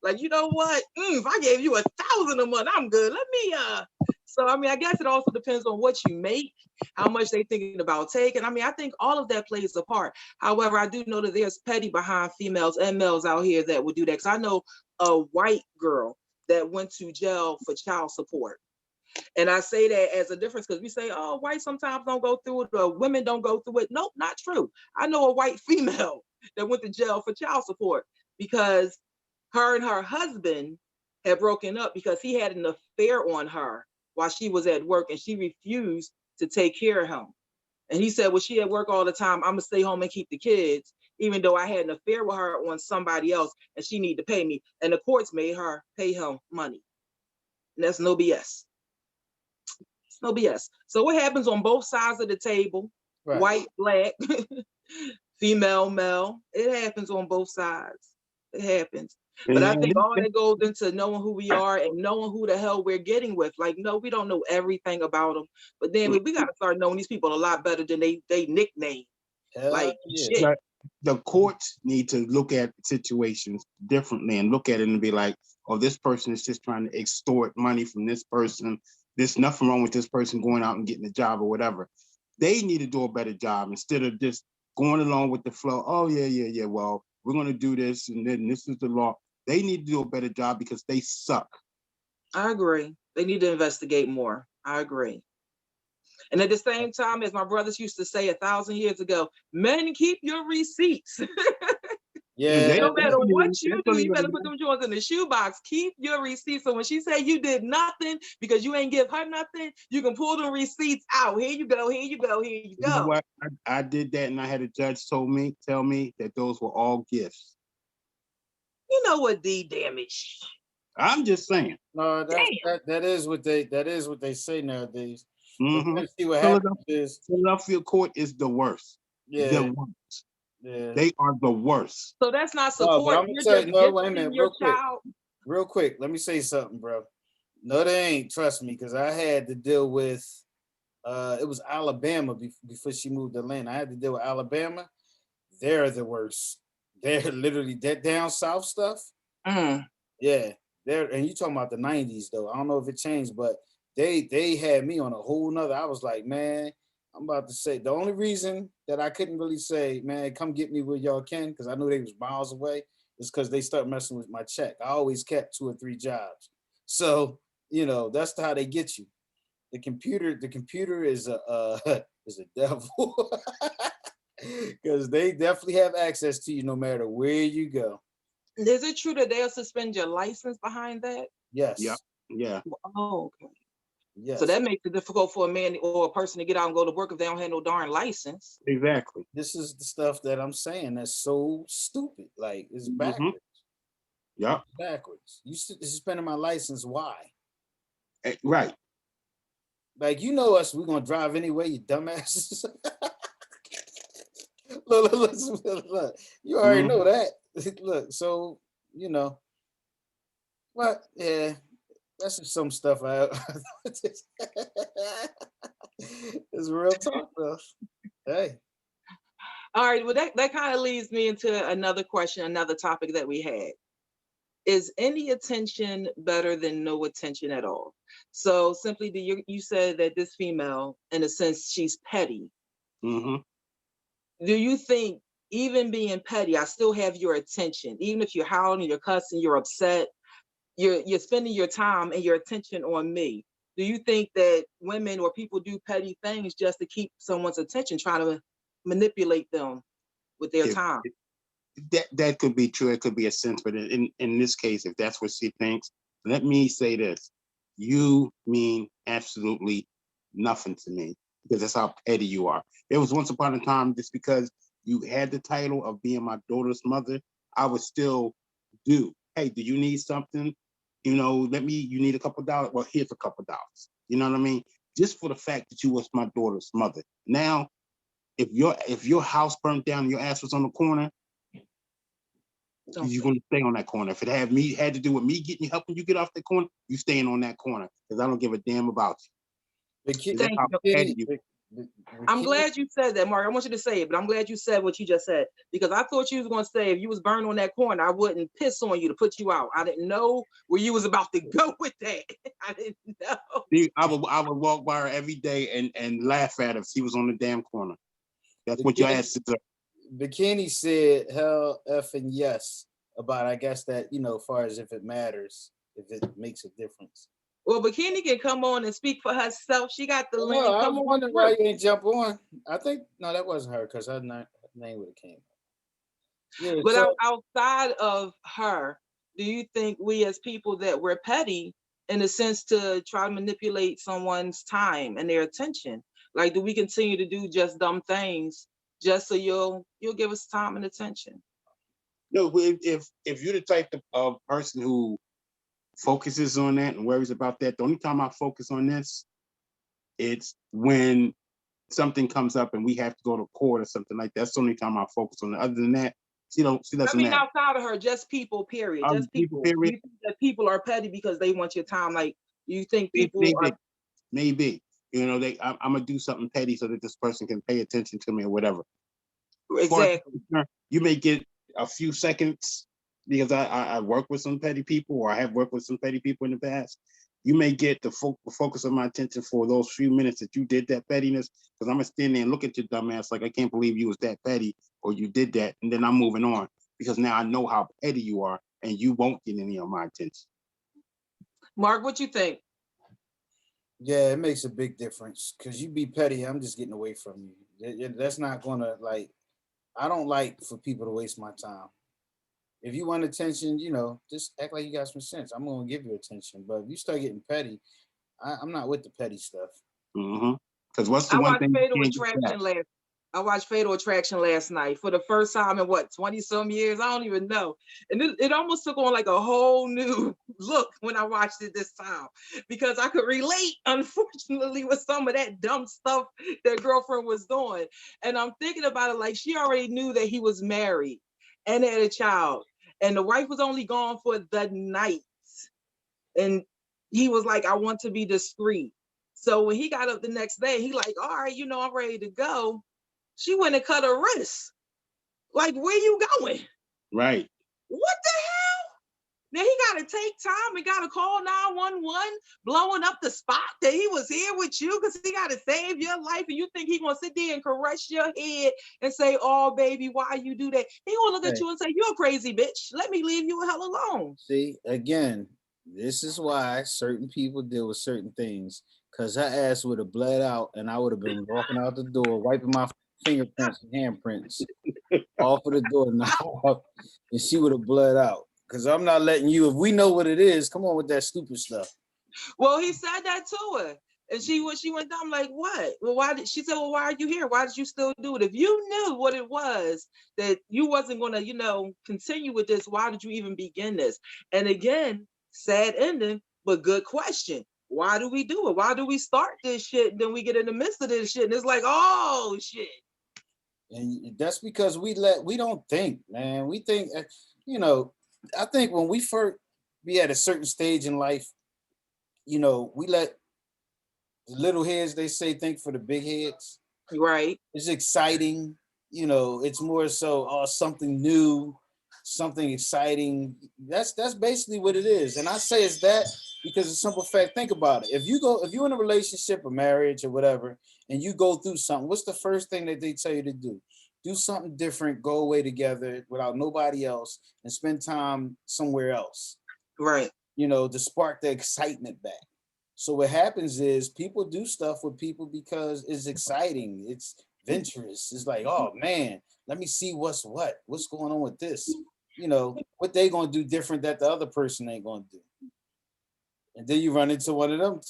Like, you know what? If I gave you $1,000 a month, I'm good. Let me. So I mean, I guess it also depends on what you make, how much they thinking about taking. I mean, I think all of that plays a part. However, I do know that there's petty behind females and males out here that would do that. Because I know a white girl that went to jail for child support. And I say that as a difference because we say, oh, white sometimes don't go through it, or women don't go through it. Nope, not true. I know a white female that went to jail for child support because her and her husband had broken up because he had an affair on her while she was at work, and she refused to take care of him. And he said, well, she at work all the time. I'm gonna stay home and keep the kids, even though I had an affair with her on somebody else and she need to pay me. And the courts made her pay him money. And that's no BS. It's no BS. So what happens on both sides of the table, right? White, black, female, male, it happens on both sides. It happens. But I think all that goes into knowing who we are and knowing who the hell we're getting with. Like, no, we don't know everything about them. But then we got to start knowing these people a lot better than they nickname. Like, shit. The courts need to look at situations differently and look at it and be like, oh, this person is just trying to extort money from this person. There's nothing wrong with this person going out and getting a job or whatever. They need to do a better job instead of just going along with the flow. Oh, yeah. Well, we're going to do this, and then this is the law. They need to do a better job because they suck. I agree. They need to investigate more. I agree. And at the same time, as my brothers used to say 1,000 years ago, men, keep your receipts. Yeah, No matter what you do, you better even put them joints in the shoebox. Keep your receipts. So when she said you did nothing because you ain't give her nothing, you can pull the receipts out. Here you go, here you go, here you You know go. what? I did that, and I had a judge tell me that those were all gifts. You know what, D, damage. I'm just saying. no, Damn. that is what they say nowadays. But Mm-hmm. then see what happens is, Philadelphia court is the worst. yeah, The worst. yeah. They are the worst. So that's not No, but support. I'm gonna You're tell just you, no, wait a gifting minute, your child. real quick. Let me say something, bro. No, they ain't. Trust me, because I had to deal with. It was Alabama before she moved to Atlanta. I had to deal with Alabama. They're the worst. They're literally that down south stuff. Mm. Yeah, they're and you talking about the '90s though. I don't know if it changed, but they had me on a whole nother. I was like, man, I'm about to say the only reason that I couldn't really say, man, come get me where y'all can, because I knew they was miles away, is because they start messing with my check. I always kept 2 or 3 jobs, so that's how they get you. The computer is a is a devil, because they definitely have access to you no matter where you go. Is it true that they'll suspend your license behind that? Yes. Yeah. Yeah. Oh, okay. So Yes. that makes it difficult for a man or a person to get out and go to work if they don't have no darn license. Exactly. This is the stuff that I'm saying that's so stupid. Like, it's Mm-hmm. backwards. Yeah. Backwards. You suspending my license. Why? Right. Like, us, we're gonna drive anyway, you dumbasses. Look. You already know that. Look, so what? Yeah, that's just some stuff it's real talk though. Hey. All right, well, that kind of leads me into another question, another topic that we had. Is any attention better than no attention at all? So simply, you said that this female, in a sense, she's petty. Mm-hmm. Do you think even being petty, I still have your attention, even if you're howling, you're cussing, you're upset, you're spending your time and your attention on me? Do you think that women or people do petty things just to keep someone's attention, trying to manipulate them with their time? That could be true. It could be a sense, but in this case, if that's what she thinks, let me say this: you mean absolutely nothing to me, because that's how petty you are. There was once upon a time, just because you had the title of being my daughter's mother, I would still do. Hey, do you need something? You need a couple dollars. Well, here's a couple dollars. You know what I mean? Just for the fact that you was my daughter's mother. Now, if your house burnt down and your ass was on the corner, you're gonna stay on that corner. If it had to do with me getting you, helping you get off the corner, you staying on that corner, because I don't give a damn about you. Thank you. I'm glad you said that, Mark. I want you to say it, but I'm glad you said what you just said, because I thought you was going to say if you was burned on that corner, I wouldn't piss on you to put you out. I didn't know where you was about to go with that. I didn't know. See, I would walk by her every day and laugh at her if she was on the damn corner. That's what your ass is. Bikini said hell effing yes about, I guess, that, as far as if it matters, if it makes a difference. Well, Bikini can come on and speak for herself. She got the link. I Come was on. wondering why you didn't jump on. I think, no, that wasn't her, because her name would have came. Yeah, but outside of her, do you think we as people that we're petty in a sense to try to manipulate someone's time and their attention? Like, do we continue to do just dumb things just so you'll give us time and attention? No, if you're the type of person who focuses on that and worries about that, the only time I focus on this, it's when something comes up and we have to go to court or something like that. That's the only time I focus on it. Other than that, she doesn't. I mean, outside of her, just people, period. Just people. Period. Do you think that people are petty because they want your time? Like, you think people are? Maybe. I'm gonna do something petty so that this person can pay attention to me or whatever. Exactly. You may get a few seconds, because I work with some petty people, or I have worked with some petty people in the past. You may get the focus of my attention for those few minutes that you did that pettiness, because I'm gonna stand there and look at your dumb ass like, I can't believe you was that petty or you did that, and then I'm moving on, because now I know how petty you are and you won't get any of my attention. Mark, what you think? Yeah, it makes a big difference because you be petty. I'm just getting away from you. That's not gonna like. I don't like for people to waste my time. If you want attention, just act like you got some sense. I'm gonna give you attention. But if you start getting petty, I'm not with the petty stuff. Because what's the I one watched thing you Fatal can't get back? Attraction last. I watched Fatal Attraction last night for the first time in what 20 some years. I don't even know, and it almost took on like a whole new look when I watched it this time because I could relate, unfortunately, with some of that dumb stuff that girlfriend was doing. And I'm thinking about it like she already knew that he was married and had a child, and the wife was only gone for the night, and he was like, "I want to be discreet." So when he got up the next day, he like, all right, I'm ready to go. She went and cut her wrist. Like, where you going? Right. What the hell? Now he got to take time and got to call 911, blowing up the spot that he was here with you because he got to save your life. And you think he going to sit there and caress your head and say, oh, baby, why you do that? He going to look at you and say, you're a crazy bitch. Let me leave you the hell alone. See, again, this is why certain people deal with certain things. Because her ass would have bled out and I would have been walking out the door, wiping my fingerprints and handprints off of the door now, and she would have bled out. Because I'm not letting you, if we know what it is, come on with that stupid stuff. Well, he said that to her. And she went down like, what? Well, she said, well, why are you here? Why did you still do it? If you knew what it was that you wasn't going to, continue with this, why did you even begin this? And again, sad ending, but good question. Why do we do it? Why do we start this shit? And then we get in the midst of this shit. And it's like, oh, shit. And that's because we don't think, man. We think, I think when we first be at a certain stage in life, we let the little heads, they say, think for the big heads. Right. It's exciting. It's more so something new, something exciting. That's basically what it is. And I say it's that because it's simple fact. Think about it. If you're in a relationship or marriage or whatever, and you go through something, what's the first thing that they tell you to do? Do something different, go away together without nobody else and spend time somewhere else. Right. To spark the excitement back. So what happens is people do stuff with people because it's exciting. It's venturous. It's like, oh man, let me see what's going on with this. What they gonna do different that the other person ain't gonna do. And then you run into one of them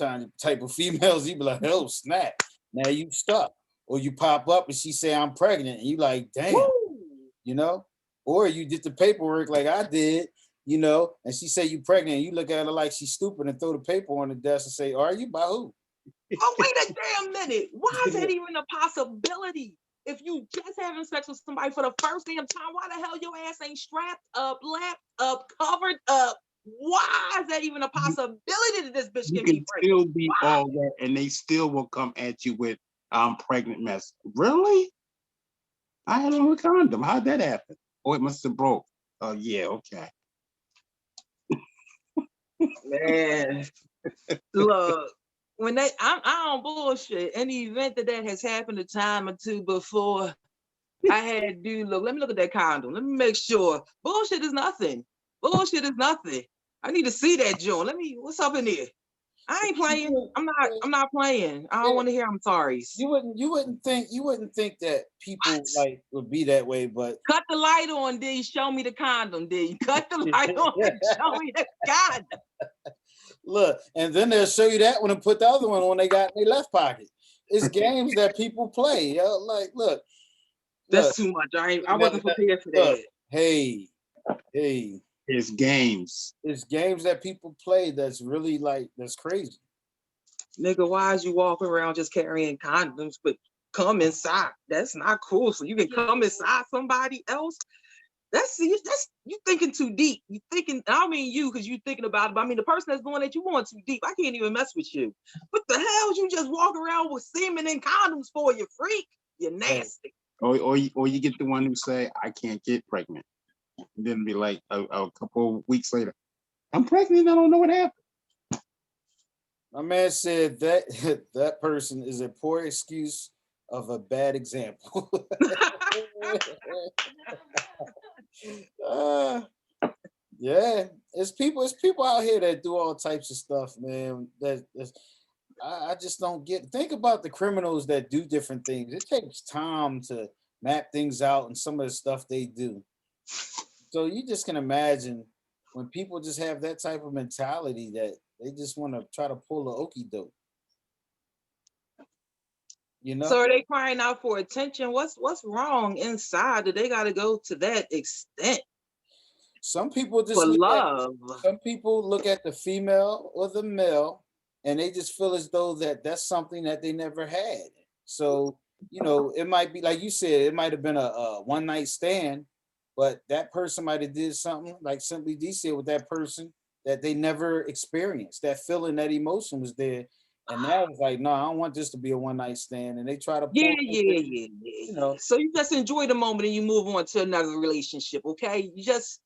type of females, you be like, oh snap, now you stuck. Or you pop up and she say, I'm pregnant, and you like, damn, Woo! Or you did the paperwork like I did, and she say you pregnant, and you look at her like she's stupid and throw the paper on the desk and say, are you? By who? Oh, wait a damn minute. Why is that even a possibility? If you just having sex with somebody for the first damn time, why the hell your ass ain't strapped up, lapped up, covered up? Why is that even a possibility that this bitch can be pregnant? Still be all that, and they still will come at you with I'm pregnant mess. Really? I had on a condom. How'd that happen? Oh, it must have broke. Oh yeah, okay. Man, look, when I don't bullshit. Any event that has happened a time or two before, I had dude look. Let me look at that condom. Let me make sure. Bullshit is nothing. Bullshit is nothing. I need to see that joint. What's up in there? I ain't playing. I'm not playing. I don't want to hear I'm sorry. You wouldn't think that people like would be that way, but cut the light on, D. Show me the condom, D. Cut the light on and show me the condom. Look, and then they'll show you that one and put the other one when they got in their left pocket. It's games that people play. Yo. Like, look. That's too much. I wasn't prepared for that. Look, hey. It's games. It's games that people play that's really that's crazy. Nigga, why is you walking around just carrying condoms but come inside? That's not cool. So you can come inside somebody else? That's you thinking too deep. You thinking, I don't mean you because you thinking about it, but I mean the person that's doing it, you going too deep. I can't even mess with you. What the hell you just walk around with semen and condoms for, you freak? You're nasty. Or you get the one who say, I can't get pregnant. And then be like a couple of weeks later, I'm pregnant, I don't know what happened. My man said that that person is a poor excuse of a bad example. Yeah, it's people out here that do all types of stuff, man. I just don't get. Think about the criminals that do different things. It takes time to map things out and some of the stuff they do. So you just can imagine when people just have that type of mentality that they just want to try to pull a okie doke, you So know? are they crying out for attention? What's wrong inside that they got to go to that extent Some people just for look at love? some people look at the female or the male and they just feel as though that's something that they never had. So, it might be like you said, it might have been a one night stand, but that person might have did something like Simply D said with that person that they never experienced. That feeling, that emotion was there. And now it's like, no, I don't want this to be a one night stand. And they try to Yeah, pull yeah, something, yeah, yeah, you yeah. know, So you just enjoy the moment and you move on to another relationship, okay? You just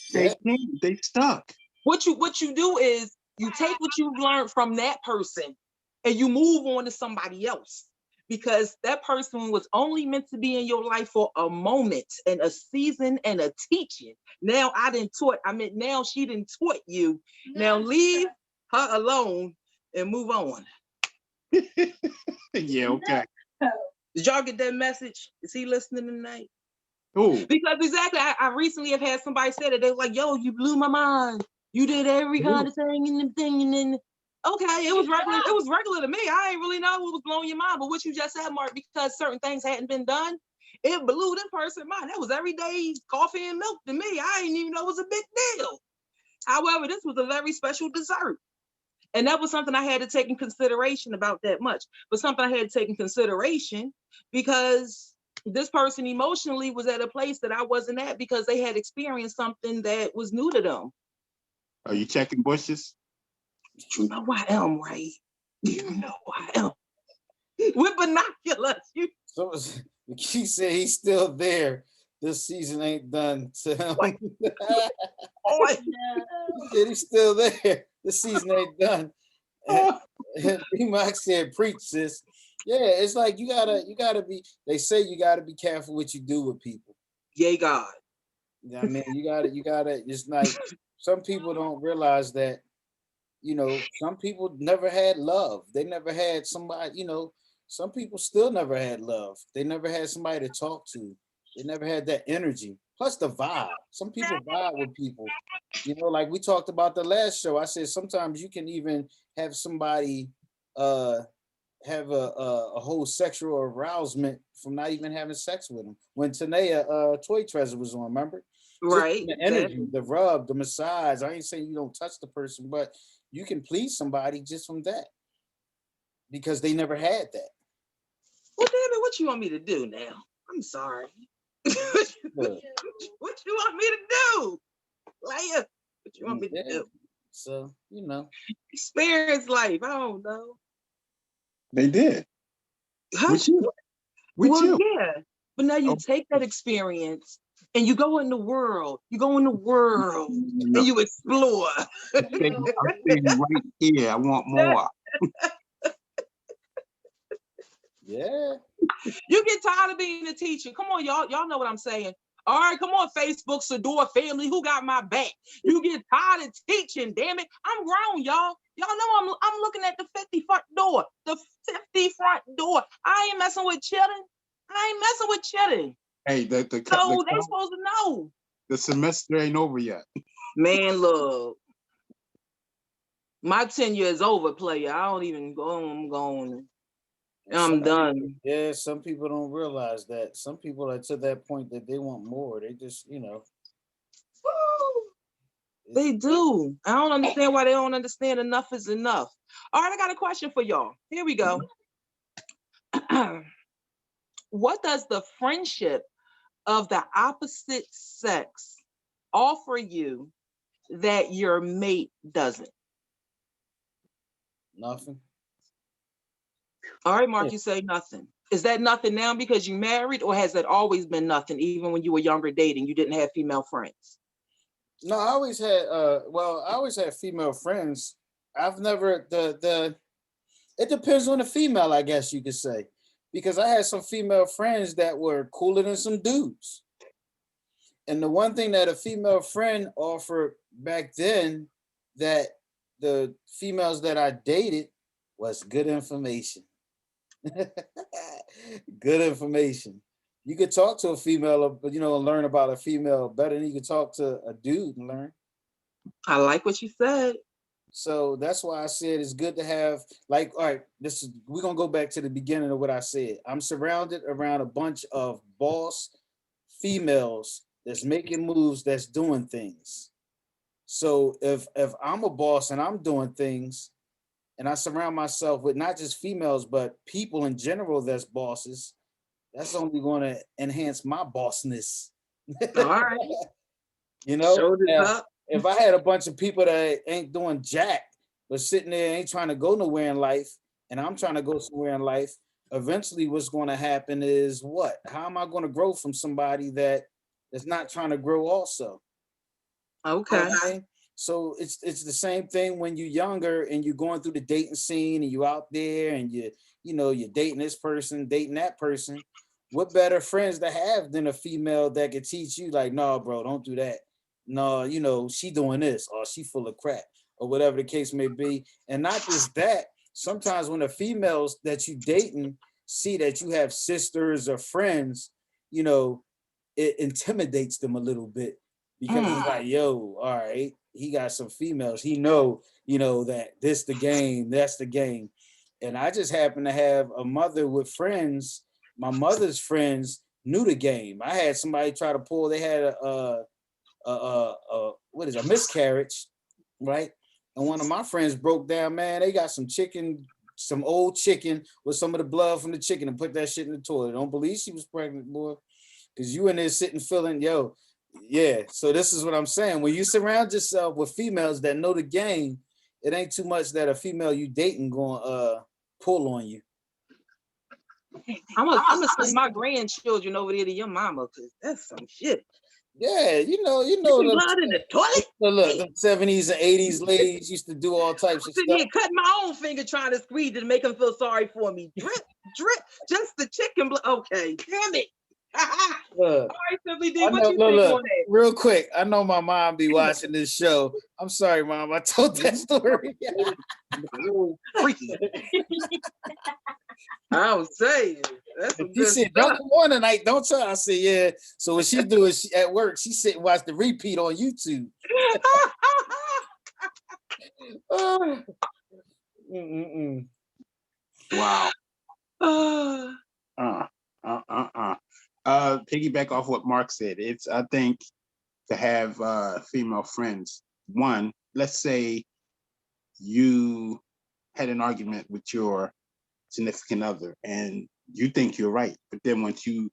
yeah. They stuck. what you do is you take what you've learned from that person and you move on to somebody else because that person was only meant to be in your life for a moment and a season and a teaching. Now now she didn't taught you. Now leave her alone and move on. Yeah, okay. Did y'all get that message? Is he listening tonight? Who? Because exactly, I recently have had somebody say that they were like, "Yo, you blew my mind. You did every kind of thing and the thing, and then okay, it was regular. It was regular to me. I ain't really know what was blowing your mind, but what you just said, Mark, because certain things hadn't been done, it blew this person's mind. That was everyday coffee and milk to me. I didn't even know it was a big deal. However, this was a very special dessert. And that was something I had to take in consideration about that much, but something I had to take in consideration because this person emotionally was at a place that I wasn't at because they had experienced something that was new to them. Are you checking bushes? You know I am, right? You know I am. With binoculars. So he said he's still there. This season ain't done to him. Oh, He said he's still there. This season ain't done. And B-Max said, preach, sis. Yeah, it's like you gotta be, they say you gotta be careful what you do with people. yay, God. I mean, you gotta, it's like some people don't realize that, some people never had love. They never had somebody, some people still never had love. They never had somebody to talk to. They never had that energy. Plus the vibe. Some people vibe with people. Like we talked about the last show. I said sometimes you can even have somebody uh have a whole sexual arousement from not even having sex with them. When Tanea Toy Treasure was on, remember? Just Right. the energy, Exactly. the rub, the massage. I ain't saying you don't touch the person, but you can please somebody just from that because they never had that. Well, damn it, what you want me to do now? I'm sorry. what you want me to do? Leia, what you want me to Yeah. do? So, Experience life. I don't know. They did. Huh? With you. With Well, you. yeah. But now you Oh, take that experience and you go in the world. You go in the world no. and you explore. I'm staying right here. I want more. yeah. You get tired of being a teacher. Come on, y'all. Y'all know what I'm saying. All right, come on, Facebook, Sador family. Who got my back? You get tired of teaching, damn it. I'm grown, y'all. Y'all know I'm looking at the 50 front door. The 50 front door. I ain't messing with children. I ain't messing with children. Hey, So they supposed to know. the semester ain't over yet. Man, look. My tenure is over, player. I don't even go. I'm going. I'm done. Yeah, some people don't realize that. Some people are to that point that they want more. They just, They do. I don't understand why they don't understand enough is enough. All right, I got a question for y'all. Here we go. What does the friendship of the opposite sex offer you that your mate doesn't? nothing. All right, Mark, you say nothing. Is that nothing now because you married, or has that always been nothing, even when you were younger dating, you didn't have female friends? No, I always had I always had female friends. I've never the it depends on the female, I guess you could say. Because I had some female friends that were cooler than some dudes. And the one thing that a female friend offered back then that the females that I dated was good information. Good information. You could talk to a female, but learn about a female better than you could talk to a dude and learn. I like what you said. So that's why I said it's good to have, like, all right, we're gonna go back to the beginning of what I said. I'm surrounded around a bunch of boss females that's making moves, that's doing things. So if I'm a boss and I'm doing things, and I surround myself with not just females but people in general that's bosses, that's only going to enhance my bossness. All right. Shoulders Now, up. if I had a bunch of people that ain't doing jack but sitting there ain't trying to go nowhere in life, and I'm trying to go somewhere in life, eventually what's going to happen is what? How am I going to grow from somebody that is not trying to grow also? Okay. So it's the same thing when you're younger and you're going through the dating scene and you're out there and you're dating this person, dating that person. What better friends to have than a female that could teach you, like, no, bro, don't do that. No, she doing this, or she full of crap, or whatever the case may be. And not just that, sometimes when the females that you dating see that you have sisters or friends, it intimidates them a little bit, because it's like, yo, all right, he got some females. He that this the game, that's the game. And I just happen to have a mother with friends. My mother's friends knew the game. I had somebody try to pull. They had a miscarriage, right? And one of my friends broke down. Man, they got some old chicken with some of the blood from the chicken, and put that shit in the toilet. Don't believe she was pregnant, boy, because you in there sitting feeling, yo. Yeah, so this is what I'm saying. When you surround yourself with females that know the game, it ain't too much that a female you dating gonna pull on you. I'm gonna send my grandchildren over there to your mama, because that's some shit. Yeah, blood in the toilet. Look, the 70s and 80s ladies used to do all types of stuff. Here, cut my own finger trying to squeeze it to make them feel sorry for me. Drip, just the chicken blood. Okay, damn it. All right, Simply D, what you think on that? Real quick, I know my mom be watching this show. I'm sorry, Mom, I told that story. Freaky. I was saying, that's some good said, don't come on tonight, don't tell. I said, yeah. So what she do is, she at work, she sit and watch the repeat on YouTube. Wow. Piggyback off what Mark said. I think to have female friends. One, let's say you had an argument with your significant other and you think you're right, but then once you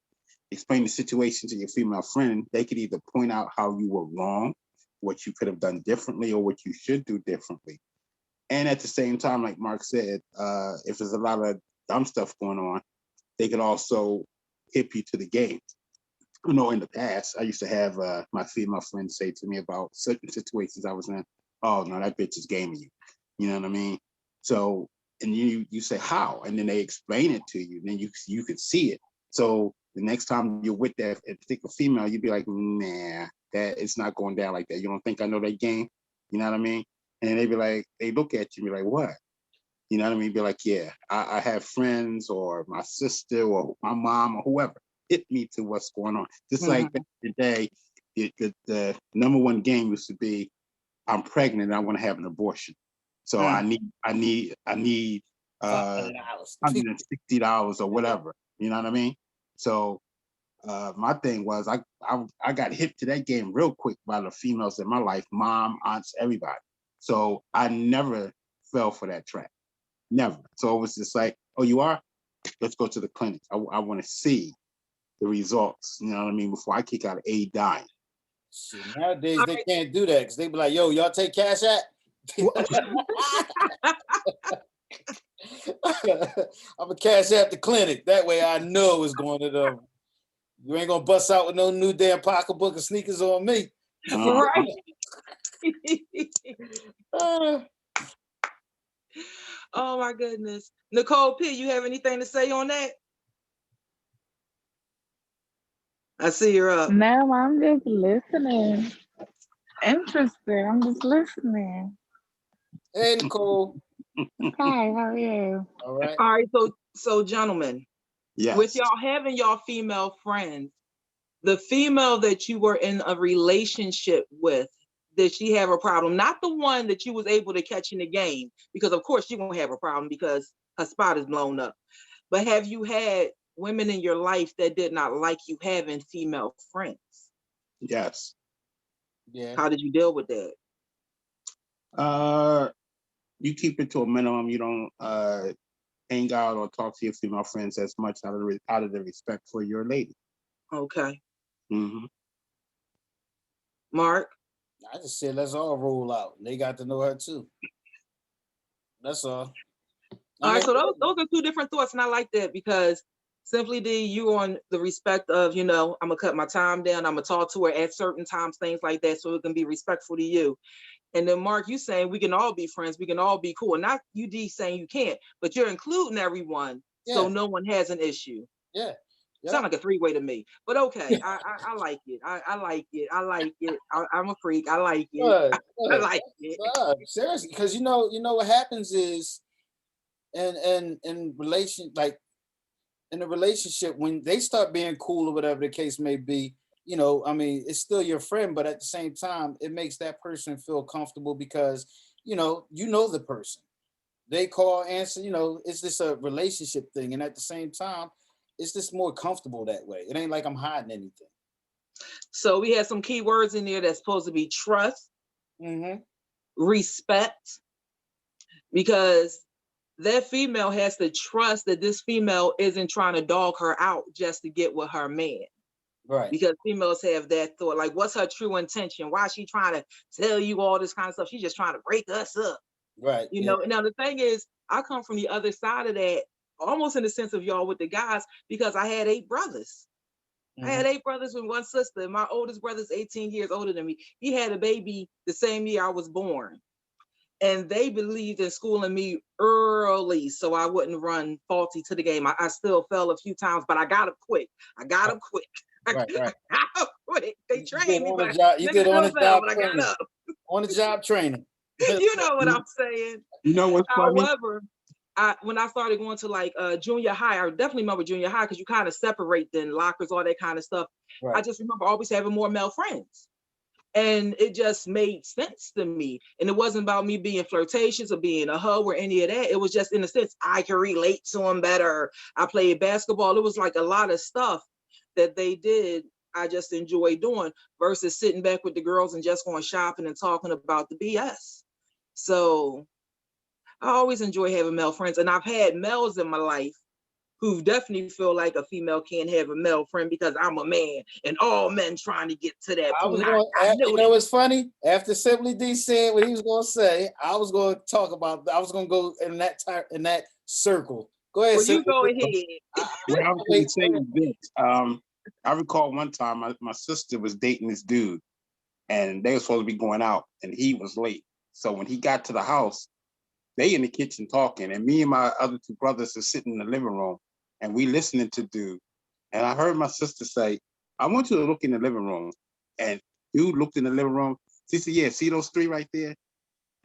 explain the situation to your female friend, they could either point out how you were wrong, what you could have done differently, or what you should do differently. And at the same time, like Mark said, if there's a lot of dumb stuff going on, they can also hip you to the game. In the past, I used to have my female friends say to me about certain situations I was in, oh, no, that bitch is gaming you. You know what I mean? So, and you say, how? And then they explain it to you. Then you could see it. So the next time you're with that particular female, you'd be like, nah, that it's not going down like that. You don't think I know that game? You know what I mean? And they be like, they look at you and be like, what? You know what I mean? Be like, yeah, I have friends or my sister or my mom or whoever hit me to what's going on. Just like back in the day, the number one game used to be, I'm pregnant and I want to have an abortion. So I need $160 or whatever. You know what I mean? So my thing was I got hit to that game real quick by the females in my life, mom, aunts, everybody. So I never fell for that trap. Never. So it was just like, oh, you are? Let's go to the clinic. I want to see the results. You know what I mean? Before I kick out of a dime. See, nowadays they can't do that because they be like, yo, y'all take cash app? I'm a cash app the clinic. That way I know it's going to them. You ain't gonna bust out with no new damn pocketbook of sneakers on me. Right. Oh my goodness. Nicole P., you have anything to say on that? I see you're up. No, I'm just listening. Interested. I'm just listening. Hey, Nicole. Hi, how are you? All right. All right, so gentlemen, with Yes. y'all having y'all female friends, the female that you were in a relationship with, did she have a problem? Not the one that you was able to catch in the game, because of course she won't have a problem because her spot is blown up. But have you had women in your life that did not like you having female friends? Yes. Yeah. How did you deal with that? Uh, you keep it to a minimum. You don't hang out or talk to your female friends as much out of the respect for your lady. Okay. Hmm. Mark? I just said let's all roll out. They got to know her too. That's all. All I right, mean, so those are two different thoughts, and I like that because Simply D, you on the respect of, I'm gonna cut my time down, I'm gonna talk to her at certain times, things like that, so it can be respectful to you. And then Mark, you saying we can all be friends, we can all be cool. And not you, D, saying you can't, but you're including everyone, so yeah, no one has an issue. yeah, Sound yeah. like a three-way to me, but okay, I like it. I like it. I like it. I'm a freak. I like it. Good, I good. like it. Seriously, because you know what happens is, in relation, like in a relationship, when they start being cool or whatever the case may be, I mean, it's still your friend, but at the same time, it makes that person feel comfortable because you know the person. They call, answer, it's just a relationship thing, and at the same time, it's just more comfortable that way. It ain't like I'm hiding anything. So we had some key words in there that's supposed to be trust, Mm-hmm. respect, because that female has to trust that this female isn't trying to dog her out just to get with her man. Right. Because females have that thought, like, what's her true intention? Why is she trying to tell you all this kind of stuff? She's just trying to break us up. Right. Yeah. Now the thing is, I come from the other side of that, almost in the sense of y'all with the guys, because I had 8 brothers. I Mm-hmm. had 8 brothers and 1 sister. My oldest brother's 18 years older than me. He had a baby the same year I was born. And they believed in schooling me early so I wouldn't run faulty to the game. I still fell a few times, but I got up quick. I got up quick. I Right. Right. got up quick. They You did trained me, on but the job. You niggas did on the don't know, job but I got training. up. On the job training. You know what I'm saying? You know what's funny? However, when I started going to like junior high, I definitely remember junior high because you kind of separate then lockers, all that kind of stuff. Right. I just remember always having more male friends. And it just made sense to me. And it wasn't about me being flirtatious or being a hoe or any of that. It was just in a sense, I could relate to them better. I played basketball. It was like a lot of stuff that they did. I just enjoyed doing versus sitting back with the girls and just going shopping and talking about the BS. So I always enjoy having male friends. And I've had males in my life who definitely feel like a female can't have a male friend because I'm a man and all men trying to get to that I was point. going. I You know know that. what's funny? After Simply D said what he was going to say, I was going to talk about. I was going to go in that circle. Go ahead, Well, you Simply go D. ahead. What I was going Wait. to say is this. I recall one time my sister was dating this dude, and they were supposed to be going out, and he was late. So when he got to the house, they in the kitchen talking, and me and my other 2 brothers are sitting in the living room, and we listening to dude. And I heard my sister say, "I want you to look in the living room." And dude looked in the living room. She said, "Yeah, see those 3 right there?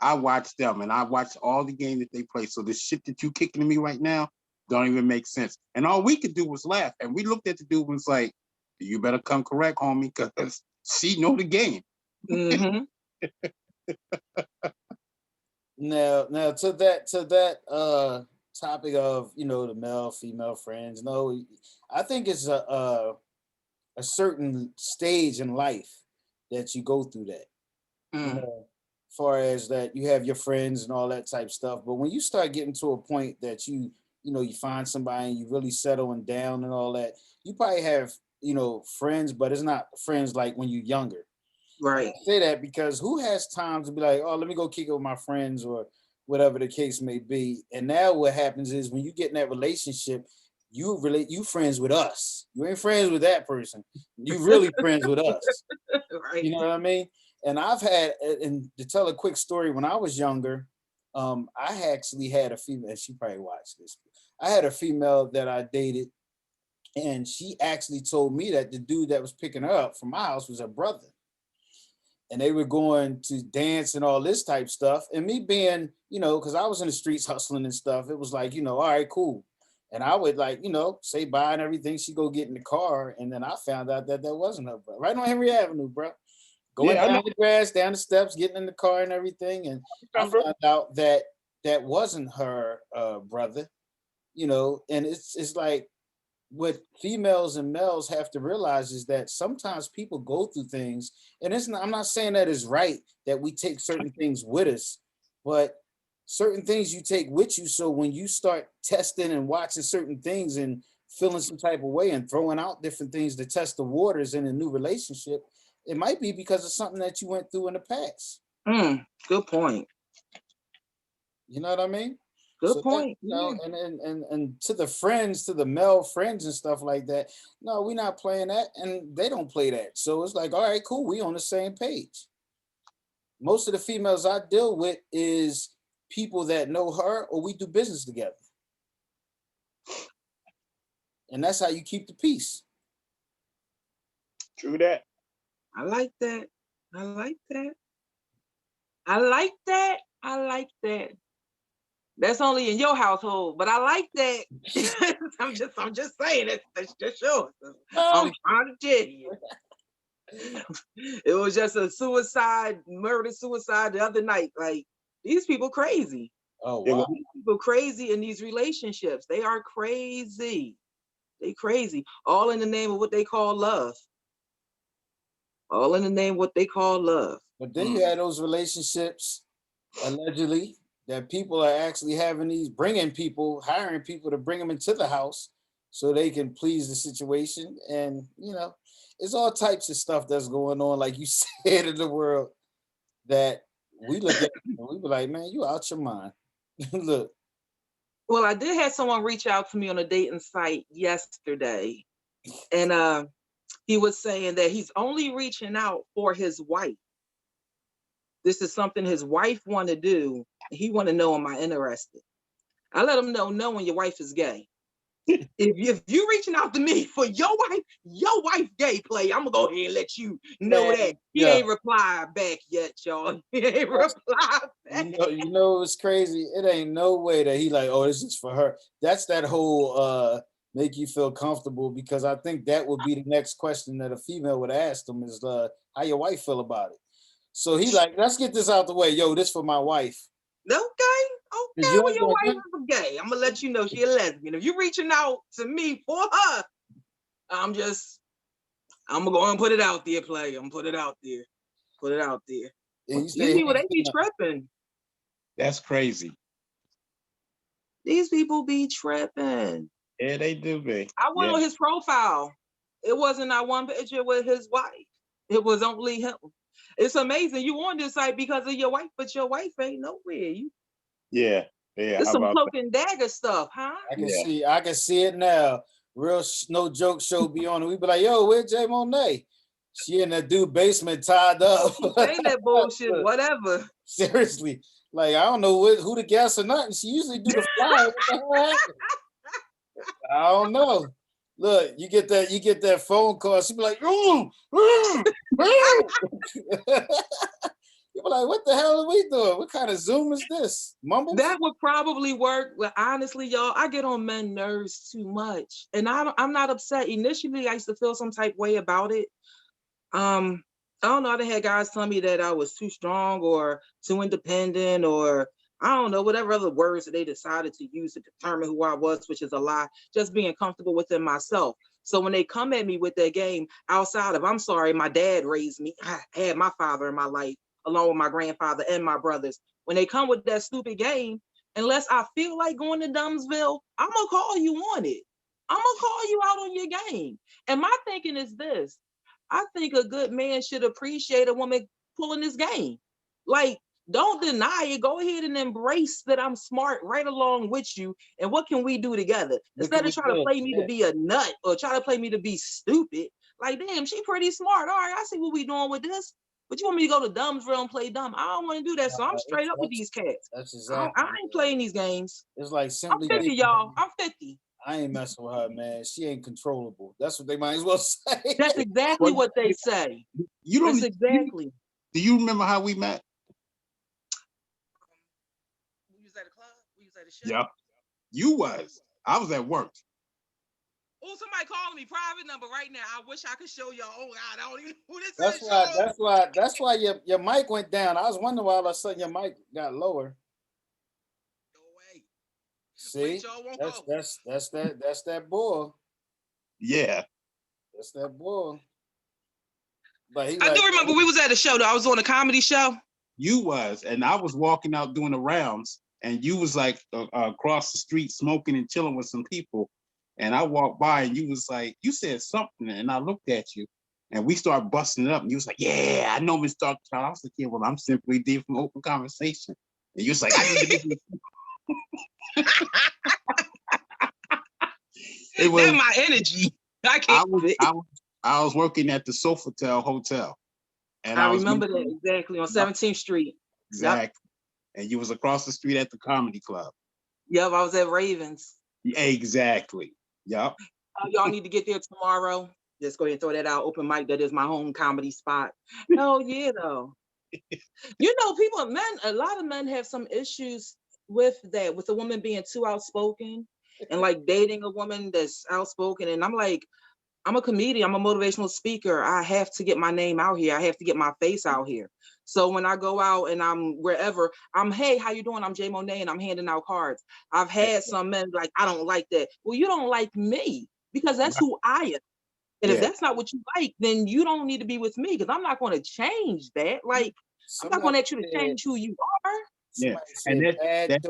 I watched them, and I watched all the games that they play. So the shit that you kicking to me right now don't even make sense." And all we could do was laugh. And we looked at the dude and was like, "You better come correct, homie, because she know the game." Mm-hmm. Now to that topic of the male female friends. No, I think it's a certain stage in life that you go through that. Mm. Far as that you have your friends and all that type stuff. But when you start getting to a point that you find somebody and you really settling down and all that, you probably have friends, but it's not friends like when you're younger. Right. I say that because who has time to be like, oh, let me go kick it with my friends or whatever the case may be. And now what happens is when you get in that relationship, you friends with us. You ain't friends with that person. You really friends with us. Right. You know what I mean? And I've had, and to tell a quick story, when I was younger, I actually had a female, and she probably watched this. I had a female that I dated, And she actually told me that the dude that was picking her up from my house was her brother. And they were going to dance and all this type stuff. And me being, because I was in the streets hustling and stuff, it was like, all right, cool. And I would like, say bye and everything. She go get in the car. And then I found out that wasn't her brother. Right on Henry Avenue, bro. Going down the grass, down the steps, getting in the car and everything. And I found out that wasn't her brother, and it's like, what females and males have to realize is that sometimes people go through things, and I'm not saying that it's right that we take certain things with us, but certain things you take with you. So when you start testing and watching certain things and feeling some type of way and throwing out different things to test the waters in a new relationship, it might be because of something that you went through in the past. Good point. You know what I mean? Good point. And to the friends, to the male friends and stuff like that, no, we're not playing that, and they don't play that. So it's like, all right, cool, we on the same page. Most of the females I deal with is people that know her or we do business together. And that's how you keep the peace. True that. I like that. I like that. I like that. I like that. That's only in your household, but I like that. I'm just saying that's just yours. I'm trying to tell you. It was just a murder suicide the other night. Like, these people crazy. Oh, wow. These people crazy in these relationships. They are crazy. They crazy. All in the name of what they call love. All in the name of what they call love. But then you had those relationships, allegedly, that people are actually hiring people to bring them into the house so they can please the situation. And, it's all types of stuff that's going on, like you said, in the world, that we look at and we be like, man, you out your mind. Look. Well, I did have someone reach out to me on a dating site yesterday. And he was saying that he's only reaching out for his wife. This is something his wife want to do. He want to know, am I interested? I let him know, no, when your wife is gay. If you reaching out to me for your wife gay play, I'm gonna go ahead and let you know that. He ain't replied back yet, y'all. He ain't replied back. You know what's crazy? It ain't no way that he like, oh, this is for her. That's that whole make you feel comfortable, because I think that would be the next question that a female would ask them is how your wife feel about it. So he like, let's get this out the way. Yo, this for my wife. Okay, well, your wife is gay. I'm gonna let you know she a lesbian. If you're reaching out to me for her, I'm gonna go and put it out there, play. I'm gonna put it out there. Put it out there. These people, they be tripping. That's crazy. These people be tripping. Yeah, they do be. I went on his profile. It wasn't not one picture with his wife. It was only him. It's amazing you on this site because of your wife, but your wife ain't nowhere. Yeah. It's some cloak and dagger stuff, huh? I can see it now. Real no joke show be on it. We be like, yo, where's Jay Monet? She in that dude basement tied up. Ain't that bullshit, whatever. Seriously. Like, I don't know who the guest or nothing. She usually do the fly. What the hell happened? I don't know. Look, you get that phone call. She be like, ooh. You be like, what the hell are we doing? What kind of Zoom is this? Mumble? That would probably work. But honestly, y'all, I get on men's nerves too much. And I'm not upset. Initially, I used to feel some type way about it. I don't know. I had guys tell me that I was too strong or too independent, or I don't know, whatever other words that they decided to use to determine who I was, which is a lie. Just being comfortable within myself. So when they come at me with their game outside of, I'm sorry, my dad raised me. I had my father in my life, along with my grandfather and my brothers. When they come with that stupid game, unless I feel like going to Dumbsville, I'm gonna call you on it. I'm gonna call you out on your game. And my thinking is this: I think a good man should appreciate a woman pulling this game. Like, don't deny it. Go ahead and embrace that I'm smart right along with you. And what can we do together? Instead of trying to play me to be a nut or try to play me to be stupid. Like, damn, she pretty smart. All right, I see what we doing with this. But you want me to go to Dumbsville and play dumb? I don't want to do that. So I'm straight up with these cats. That's exactly. I ain't playing these games. It's like simply. I'm 50, y'all. I'm 50. I ain't messing with her, man. She ain't controllable. That's what they might as well say. That's exactly what they say. You don't. That's exactly. Do you remember how we met? We was at a club. We was at a show. Yep. You was. I was at work. Oh, somebody calling me private number right now. I wish I could show y'all. Oh God, I don't even know who this That's is. That's why your mic went down. I was wondering why all of a sudden your mic got lower. Go away. See, Wait, y'all won't go. that's that bull. Yeah. That's that bull. But I do remember we was at a show though. I was on a comedy show. You was, and I was walking out doing the rounds, and you was like across the street smoking and chilling with some people. And I walked by, and you was like, you said something, and I looked at you, and we started busting it up, and you was like, yeah, I know Miss Dr. Child. I was like, yeah, well, I'm simply D from Open Conversation. And you was like, I need to be. It was that's my energy. I can't. I was working at the Sofitel Hotel. And I remember that exactly on 17th Street. Exactly. Yep. And you was across the street at the comedy club. Yep, I was at Ravens. Exactly. Yep. Y'all need to get there tomorrow. Just go ahead and throw that out. Open mic, that is my home comedy spot. Oh yeah, though. You know, a lot of men have some issues with that, with a woman being too outspoken and like dating a woman that's outspoken. And I'm like, I'm a comedian, I'm a motivational speaker. I have to get my name out here. I have to get my face out here. So when I go out and I'm wherever, hey, how you doing? I'm Jay Monet and I'm handing out cards. I've had some men like, I don't like that. Well, you don't like me because that's who I am. And if that's not what you like, then you don't need to be with me because I'm not going to change that. Like, I'm not going to ask you to change who you are. Yeah, and that's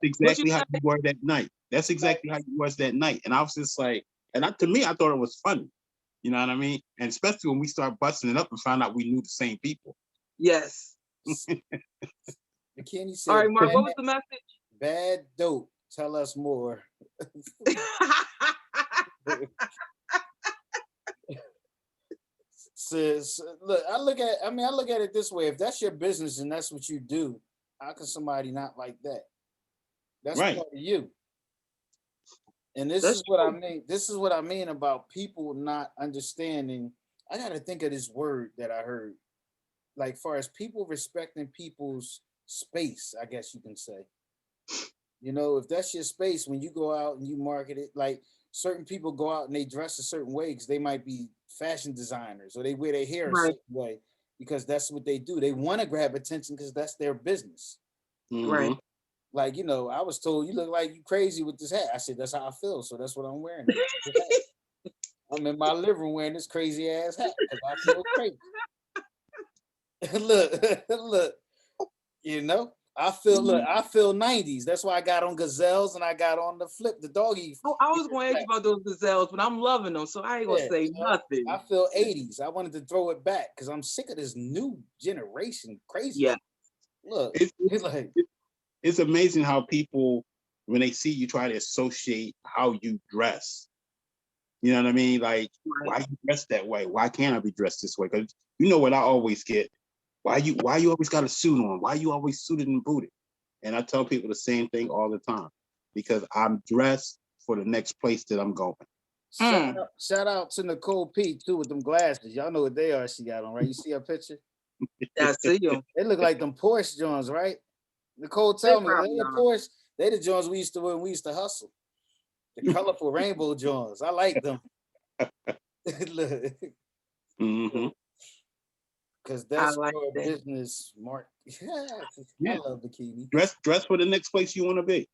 exactly how you were that night. That's exactly how you was that night. And I was just like, to me, I thought it was funny. You know what I mean? And especially when we start busting it up and found out we knew the same people. Yes. McKinney said, all right, Mark, what was the message? Bad dope. Tell us more. Sis, look, I look at it this way. If that's your business and that's what you do, how can somebody not like that? That's right. Part of you. And this is what I mean. This is what I mean about people not understanding. I got to think of this word that I heard. Like, far as people respecting people's space, I guess you can say. You know, if that's your space, when you go out and you market it, like certain people go out and they dress a certain way because they might be fashion designers or they wear their hair a certain way because that's what they do. They want to grab attention because that's their business. Mm-hmm. Right. Like, you know, I was told you look like you crazy with this hat. I said, that's how I feel. So that's what I'm wearing. I'm in my living room wearing this crazy ass hat because I feel crazy. look, you know, I feel 90s. That's why I got on gazelles and I got on the doggy. Oh, I was going to ask you about those gazelles, but I'm loving them, so I ain't gonna say nothing. I feel 80s. I wanted to throw it back because I'm sick of this new generation crazy. Yeah. Look, it's amazing how people, when they see you, try to associate how you dress. You know what I mean? Like, why you dress that way? Why can't I be dressed this way? Because you know what I always get? Why you always got a suit on? Why you always suited and booted? And I tell people the same thing all the time because I'm dressed for the next place that I'm going. Shout out to Nicole P too with them glasses. Y'all know what they are. She got on, right? You see her picture? I see them. They look like them Porsche Johns, right? Nicole, tell me, they the Porsche. They the Johns we used to wear when we used to hustle. The colorful rainbow Johns. I like them. Mm-hmm. Because that's like your business, Mark. I love bikini. Dress for the next place you want to be.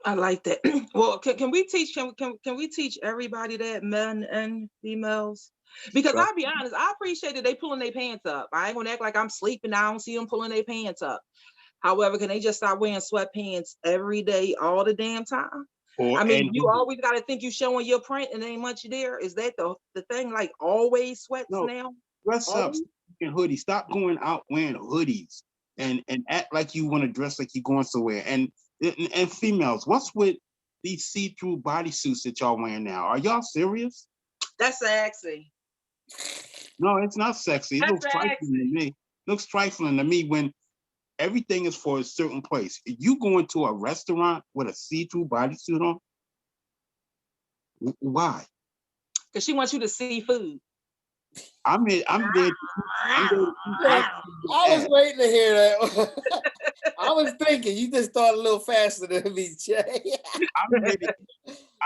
I like that. Well, can we teach? Can we teach everybody that, men and females? Because I'll be honest, I appreciate that they pulling their pants up. I ain't gonna act like I'm sleeping. I don't see them pulling their pants up. However, can they just start wearing sweatpants every day, all the damn time? I mean, you always got to think you showing your print and ain't much there. Is that the thing? Like always sweats now? Dress up, hoodie. Stop going out wearing hoodies and act like you want to dress like you're going somewhere. And females, what's with these see-through bodysuits that y'all wearing now? Are y'all serious? That's sexy. No, it's not sexy. It looks trifling to me. Looks trifling to me when Everything is for a certain place. If you go into a restaurant with a see-through bodysuit on, why? Because she wants you to see food. I'm there. I'm there. I'm there to eat, Yeah, not see your I was ass. waiting to hear that. I was thinking you just thought a little faster than me, Jay.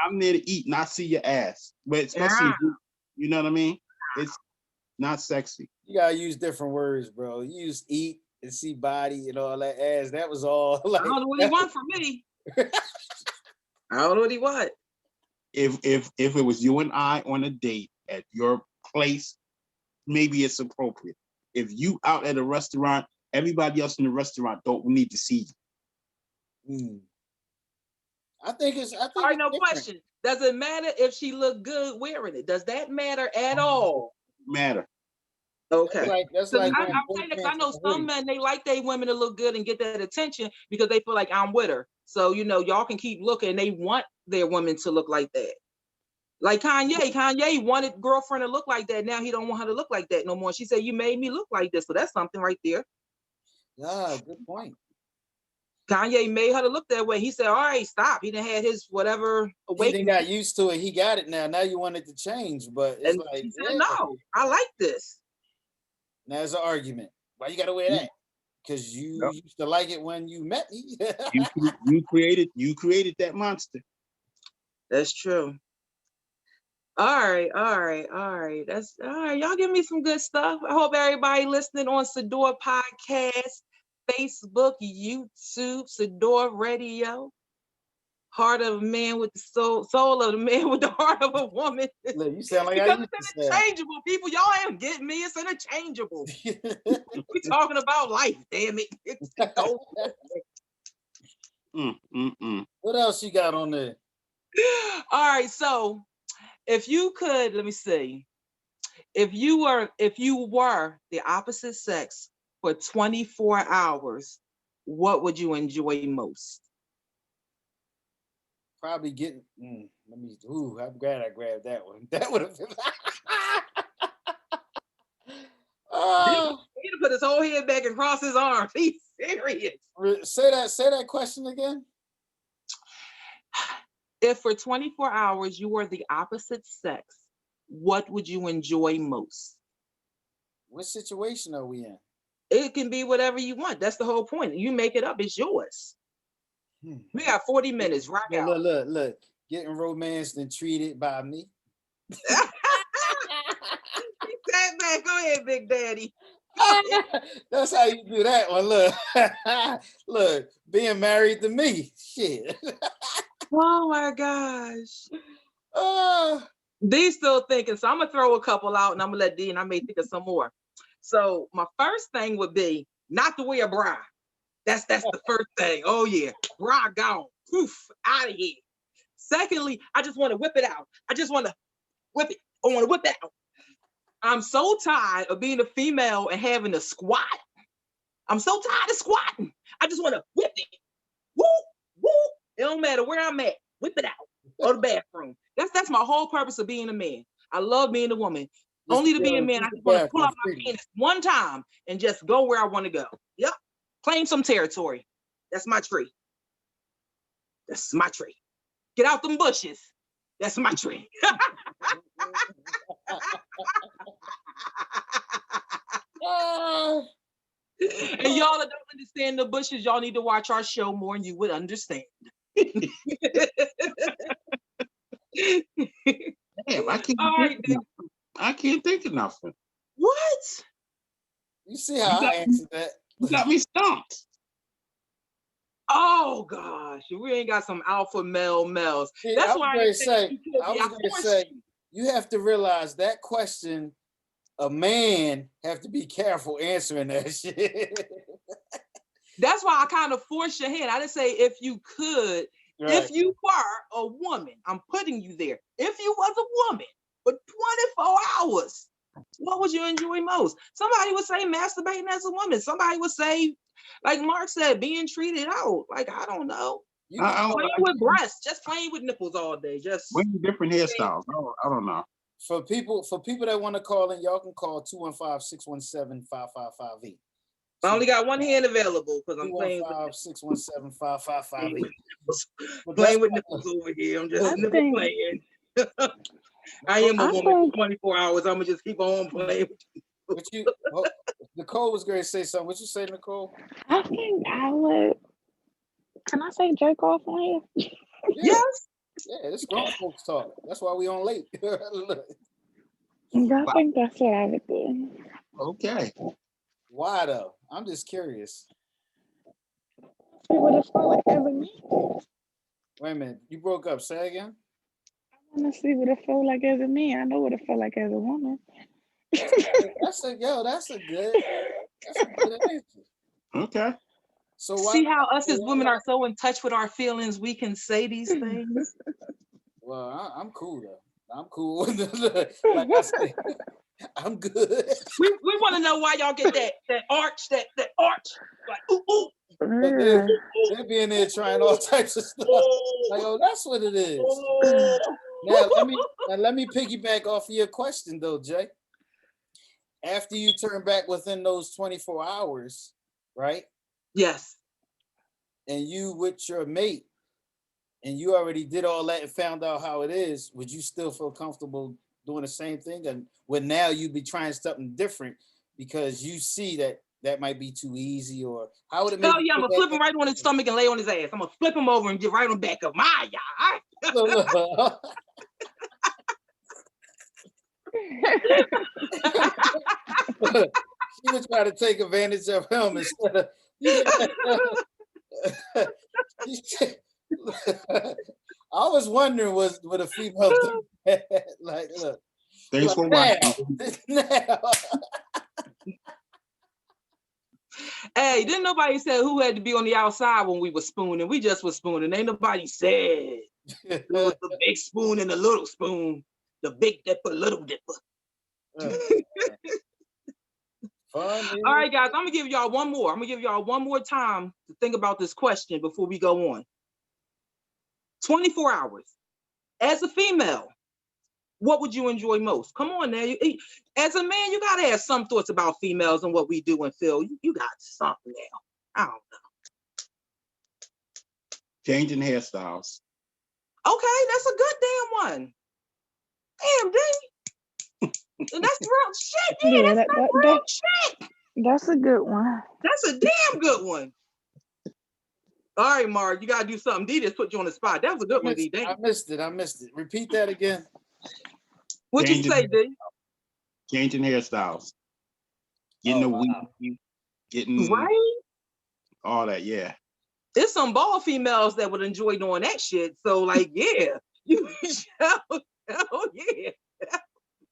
I'm there to eat, not see your ass. But especially, if you know what I mean. It's not sexy. You gotta use different words, bro. You use eat and see body and all that ass. That was all I like don't know what he want from me. I don't know what he want. If it was you and I on a date at your place, maybe it's appropriate. If you out at a restaurant, everybody else in the restaurant don't need to see you. Hmm. I think it's All right, it's no different. question. Does it matter if she look good wearing it? Does that matter at all? Matter. Okay. That's Because like I'm wearing boy saying that 'cause I pants know and a hoodie. some men, they like their women to look good and get that attention because they feel like I'm with her. So, y'all can keep looking. They want their women to look like that. Like Kanye. Kanye wanted girlfriend to look like that. Now he don't want her to look like that no more. She said, you made me look like this. So that's something right there. Ah, good point. Kanye made her to look that way. He said, all right, stop. He done had his whatever He awakening. done got used to it. He got it now. Now you want it to change, but it's And like, she said, yeah. no, I like this. Now it's an argument. Why you gotta wear that? Because you Yep. used to like it when you met me. You created that monster. That's true. All right. That's all right. Y'all give me some good stuff. I hope everybody listening on Sador Podcast, Facebook, YouTube, Sador Radio. Heart of a man with the soul of the man with the heart of a woman. Look, you sound like I Because used it's to sound. interchangeable, people. Y'all ain't getting me. It's interchangeable. We talking about life, damn it. It's What else you got on there? all right, so if you could, let me see. If you were the opposite sex for 24 hours, what would you enjoy most? Probably getting. Let me. Ooh, I'm glad I grabbed that one. That would have been. He put his whole head back and cross his arms. He's serious. Say that question again. If for 24 hours you were the opposite sex, what would you enjoy most? What situation are we in? It can be whatever you want. That's the whole point. You make it up. It's yours. We got 40 minutes. Rock out. Look. Getting romanced and treated by me. Sat back. Go ahead, Big Daddy. That's how you do that one. Look, look, being married to me. Shit. Oh my gosh. D's still thinking, so I'm gonna throw a couple out and I'm gonna let D and I may think of some more. So my first thing would be not to wear a bra. That's the first thing. Oh yeah, bra gone. Poof, out of here. Secondly, I just want to whip it out. I just want to whip it. I want to whip it out. I'm so tired of being a female and having to squat. I'm so tired of squatting. I just want to whip it. Woo, woo. It don't matter where I'm at. Whip it out. Or the bathroom. That's my whole purpose of being a man. I love being a woman. Just Only to be a man, I just want to pull out my freedom. penis one time and just go where I want to go. Yep. Claim some territory. That's my tree. That's my tree. Get out them bushes. That's my tree. And y'all that don't understand the bushes, y'all need to watch our show more and you would understand. Damn, I can't think of nothing. What? You see how I answered that? You got me stumped. Oh gosh, we ain't got some alpha males. That's why I was gonna say you have to realize that question. A man have to be careful answering that shit. That's why I kind of forced your hand. I didn't say if you could. Right. If you were a woman, I'm putting you there. If you was a woman for 24 hours, what would you enjoy most? Somebody would say masturbating as a woman. Somebody would say, like Mark said, being treated out. Like, I don't know. Playing with breasts, just playing with nipples all day. Just different hairstyles. I don't know. For people that want to call in, y'all can call 215-617-5558. I only got one hand available because I'm playing 215-617-5558. playing with nipples over here. I'm just nipple playing. I am a woman for 24 hours. I'm gonna just keep on playing. But Nicole was going to say something. What you say, Nicole? I think I would. Can I say jerk off on here? Yes. Yeah, this grown folks talk. That's why we on late. I think that's what I would do. Okay. Why though? I'm just curious. See what it feel like as a man. Wait a minute. You broke up. Say again. I want to see what it feel like as a man. I know what it feel like as a woman. That's a good answer. Okay. So see how us as women are so in touch with our feelings, we can say these things. Well, I'm cool though. I'm cool. Like I said, I'm good. We want to know why y'all get that arch, that arch, like ooh ooh. They're being there trying all types of stuff. Like, oh, that's what it is. Now let me piggyback off of your question though, Jay. After you turn back within those 24 hours, right? Yes. And you with your mate, and you already did all that and found out how it is, would you still feel comfortable doing the same thing? And when now you'd be trying something different because you see that might be too easy, or how would it make? Oh yeah, I'm gonna flip him right on his stomach and lay on his ass. I'm gonna flip him over and get right on back of my y'all. She would try to take advantage of him instead of. I was wondering, would a female do that? Like, look. Thanks for watching. Now. Hey, didn't nobody say who had to be on the outside when we were spooning? We just was spooning. Ain't nobody said it was the big spoon and the little spoon. The big dipper, little dipper. All right, guys, I'm gonna give y'all one more. I'm gonna give y'all one more time to think about this question before we go on. 24 hours. As a female, what would you enjoy most? Come on now. As a man, you gotta have some thoughts about females and what we do and feel. You got something now. I don't know. Changing hairstyles. Okay, that's a good damn one. Damn, D. That's real shit. Yeah, that's real shit. That's a good one. That's a damn good one. All right, Mark, you gotta do something. D just put you on the spot. That was a good one, D. I missed it. Repeat that again. What'd you say, D? Changing hairstyles. Getting a weave, getting right? All that, yeah. There's some bald females that would enjoy doing that shit. So, like, yeah. You hell yeah.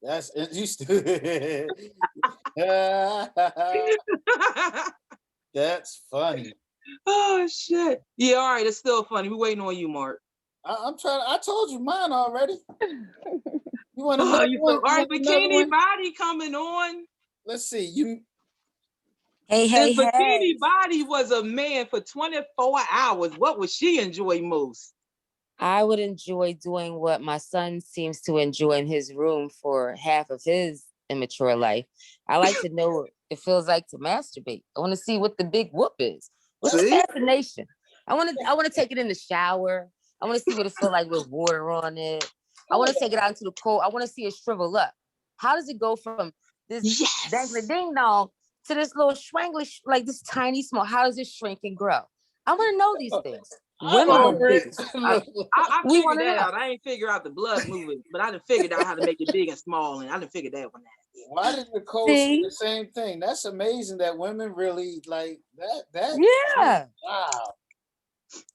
That's you stupid. That's funny. Oh shit. Yeah, all right, it's still funny. We're waiting on you, Mark. I'm trying. I told you mine already. You want to know? All right, Bikini Body coming on. Let's see. You. Hey. Bikini Body was a man for 24 hours. What would she enjoy most? I would enjoy doing what my son seems to enjoy in his room for half of his immature life. I like to know what it feels like to masturbate. I want to see what the big whoop is. What's the fascination? I want to take it in the shower. I want to see what it feels like with water on it. I want to take it out into the cold. I want to see it shrivel up. How does it go from this dangly ding dong to this little schwangly, like this tiny small? How does it shrink and grow? I want to know these things. Women want to I figured that out. I ain't figure out the blood moving, but I done figured out how to make it big and small, and I done figured that one out. Why did Nicole say the same thing? That's amazing that women really like that. Yeah. Wow.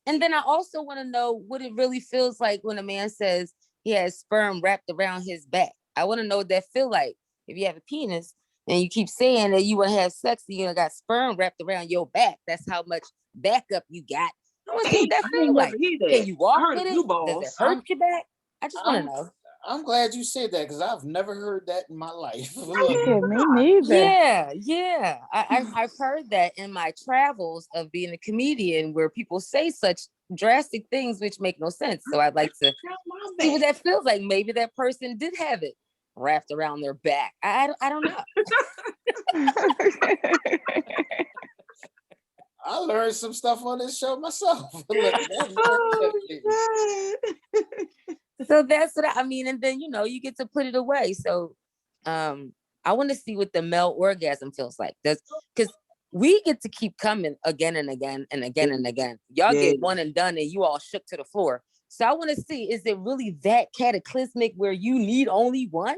And then I also want to know what it really feels like when a man says he has sperm wrapped around his back. I want to know what that feel like. If you have a penis and you keep saying that you want to have sex and you got sperm wrapped around your back, that's how much backup you got. I want to see what that feels like. Can you walk with it? Does it hurt your back? I just want to know. I'm glad you said that because I've never heard that in my life. Me neither. Yeah. I've heard that in my travels of being a comedian where people say such drastic things which make no sense. So I'd like to see what that feels like. Maybe that person did have it wrapped around their back. I don't know. I learned some stuff on this show myself. Look, Oh, So that's what I mean. And then, you get to put it away. So I want to see what the male orgasm feels like. Because we get to keep coming again and again and again and again. Y'all Yeah. get one and done and you all shook to the floor. So I want to see, is it really that cataclysmic where you need only one?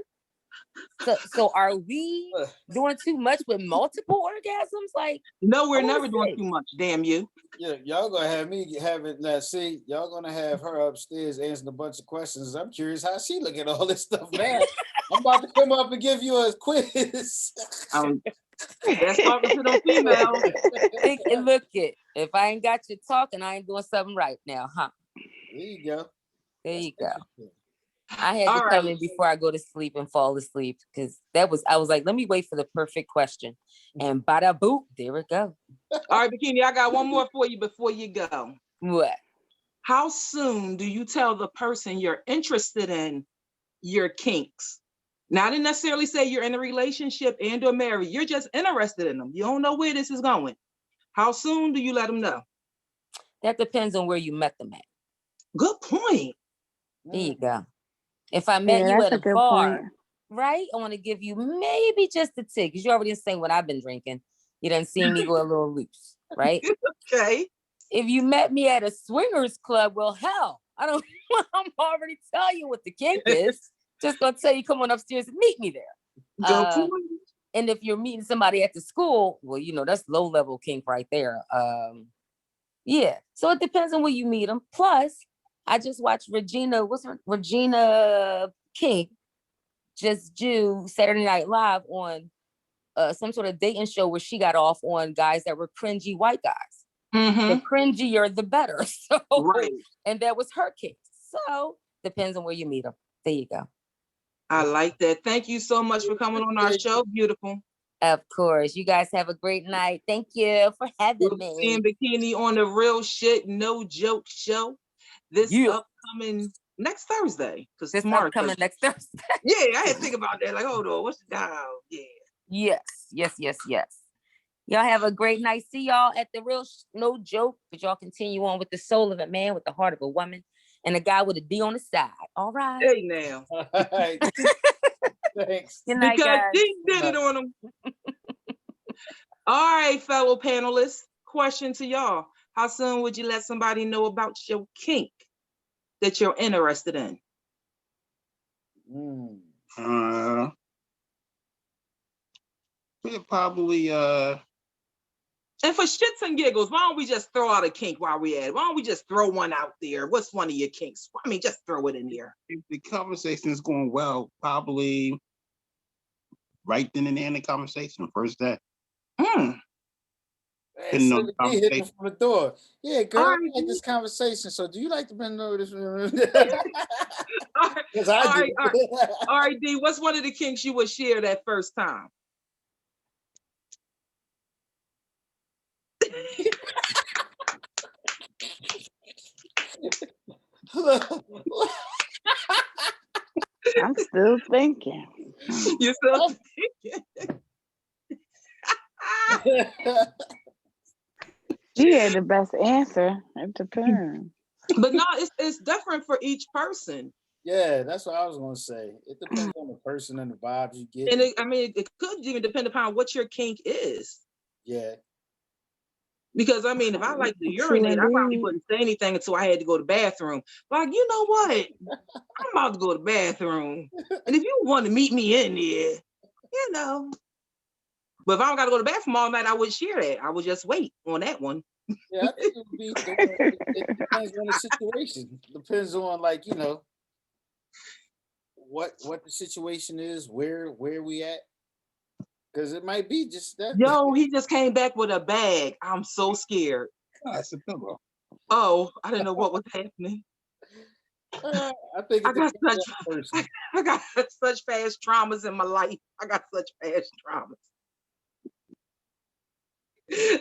So are we doing too much with multiple orgasms? Like, no, we're I wanna never doing see. too much. Damn you. Yeah, y'all gonna have me have it now. See, y'all gonna have her upstairs answering a bunch of questions. I'm curious how she look at all this stuff now. I'm about to come up and give you a quiz. That's talking to those females. Look it. If I ain't got you talking, I ain't doing something right now, huh? There you go. There you go. I had All to come right. in before I go to sleep and fall asleep because I was like, let me wait for the perfect question. And bada boop, there it go. All right, Bikini, I got one more for you before you go. What? How soon do you tell the person you're interested in your kinks? Now, I didn't necessarily say you're in a relationship and or married. You're just interested in them. You don't know where this is going. How soon do you let them know? That depends on where you met them at. Good point. There you go. If I met you at a bar, right? I want to give you maybe just a tick because you already saying what I've been drinking. You done seen me go a little loose, right? Okay. If you met me at a swingers club, well, hell, I'm already telling you what the kink is. Just gonna tell you, come on upstairs and meet me there. Good point. And if you're meeting somebody at the school, well, that's low level kink right there. Yeah. So it depends on where you meet them. Plus, I just watched Regina King just do Saturday Night Live on some sort of dating show where she got off on guys that were cringy white guys. The cringier, the better. So, right. And that was her case. So depends on where you meet them. There you go. I like that. Thank you so much for coming on our show. Beautiful. Of course. You guys have a great night. Thank you for having me. Seeing Bikini on the Real Shit No Joke show this upcoming next Thursday. Because tomorrow upcoming next Thursday. Yeah, I had to think about that. Like, hold on, what's the dial? Yeah. Yes. Y'all have a great night. See y'all at the Real No Joke. But y'all continue on with the soul of a man, with the heart of a woman, and a guy with a D on the side. All right. Hey now. All right. Thanks. Good night, because guys. he did it on him. All right, fellow panelists. Question to y'all. How soon would you let somebody know about your kink that you're interested in? Probably And for shits and giggles, why don't we just throw out a kink while we at it? Why don't we just throw one out there? What's one of your kinks? I mean, just throw it in there. if the conversation is going well, probably right then and there in the conversation, first day. Hit him from the door. Yeah, girl, I like this conversation. So do you like to bend over this? Because I do. All right, D, what's one of the kinks you would share that first time? I'm still thinking. You're still thinking? She had the best answer. It depends. But no, it's different for each person. Yeah, that's what I was gonna say. It depends on the person and the vibes you get. And it could even depend upon what your kink is. Yeah. Because I mean, if I like to urinate, I probably wouldn't say anything until I had to go to the bathroom. Like, you know what? I'm about to go to the bathroom. And if you want to meet me in there, you know. But if I don't got to go to the bathroom all night, I wouldn't share that. I would just wait on that one. Yeah, I think it depends on the situation. Depends on, like, what the situation is, where we at. Because it might be just that. Yo, he just came back with a bag. I'm so scared. Oh, it's a pillow. Oh, I didn't know what was happening. I think I got such fast traumas in my life. I got such fast traumas.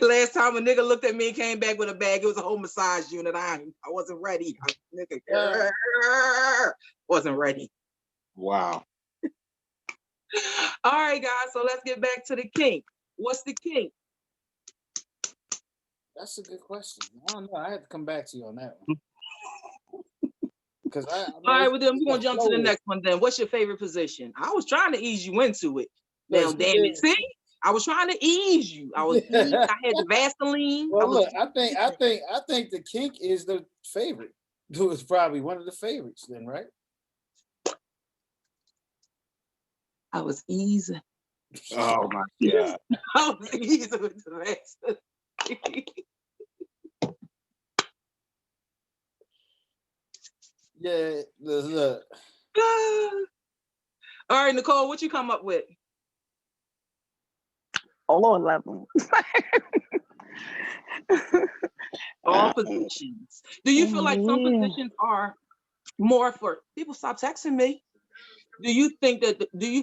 Last time a nigga looked at me and came back with a bag, it was a whole massage unit. I wasn't ready. Wasn't ready. Wow. All right, guys. So let's get back to the kink. What's the kink? That's a good question. I don't know. I had to come back to you on that one. Because I mean, All right, well then we're gonna jump to the next one then. What's your favorite position? I was trying to ease you into it. Now, damn it. See? I was trying to ease you. I had the Vaseline. Well, look, I think the kink is the favorite. It was probably one of the favorites then, right? I was easy. Oh my God. I was easy with the Vaseline. Yeah, look. All right, Nicole, what you come up with? All levels. All positions. Do you feel like some positions are more for people? Stop texting me. Do you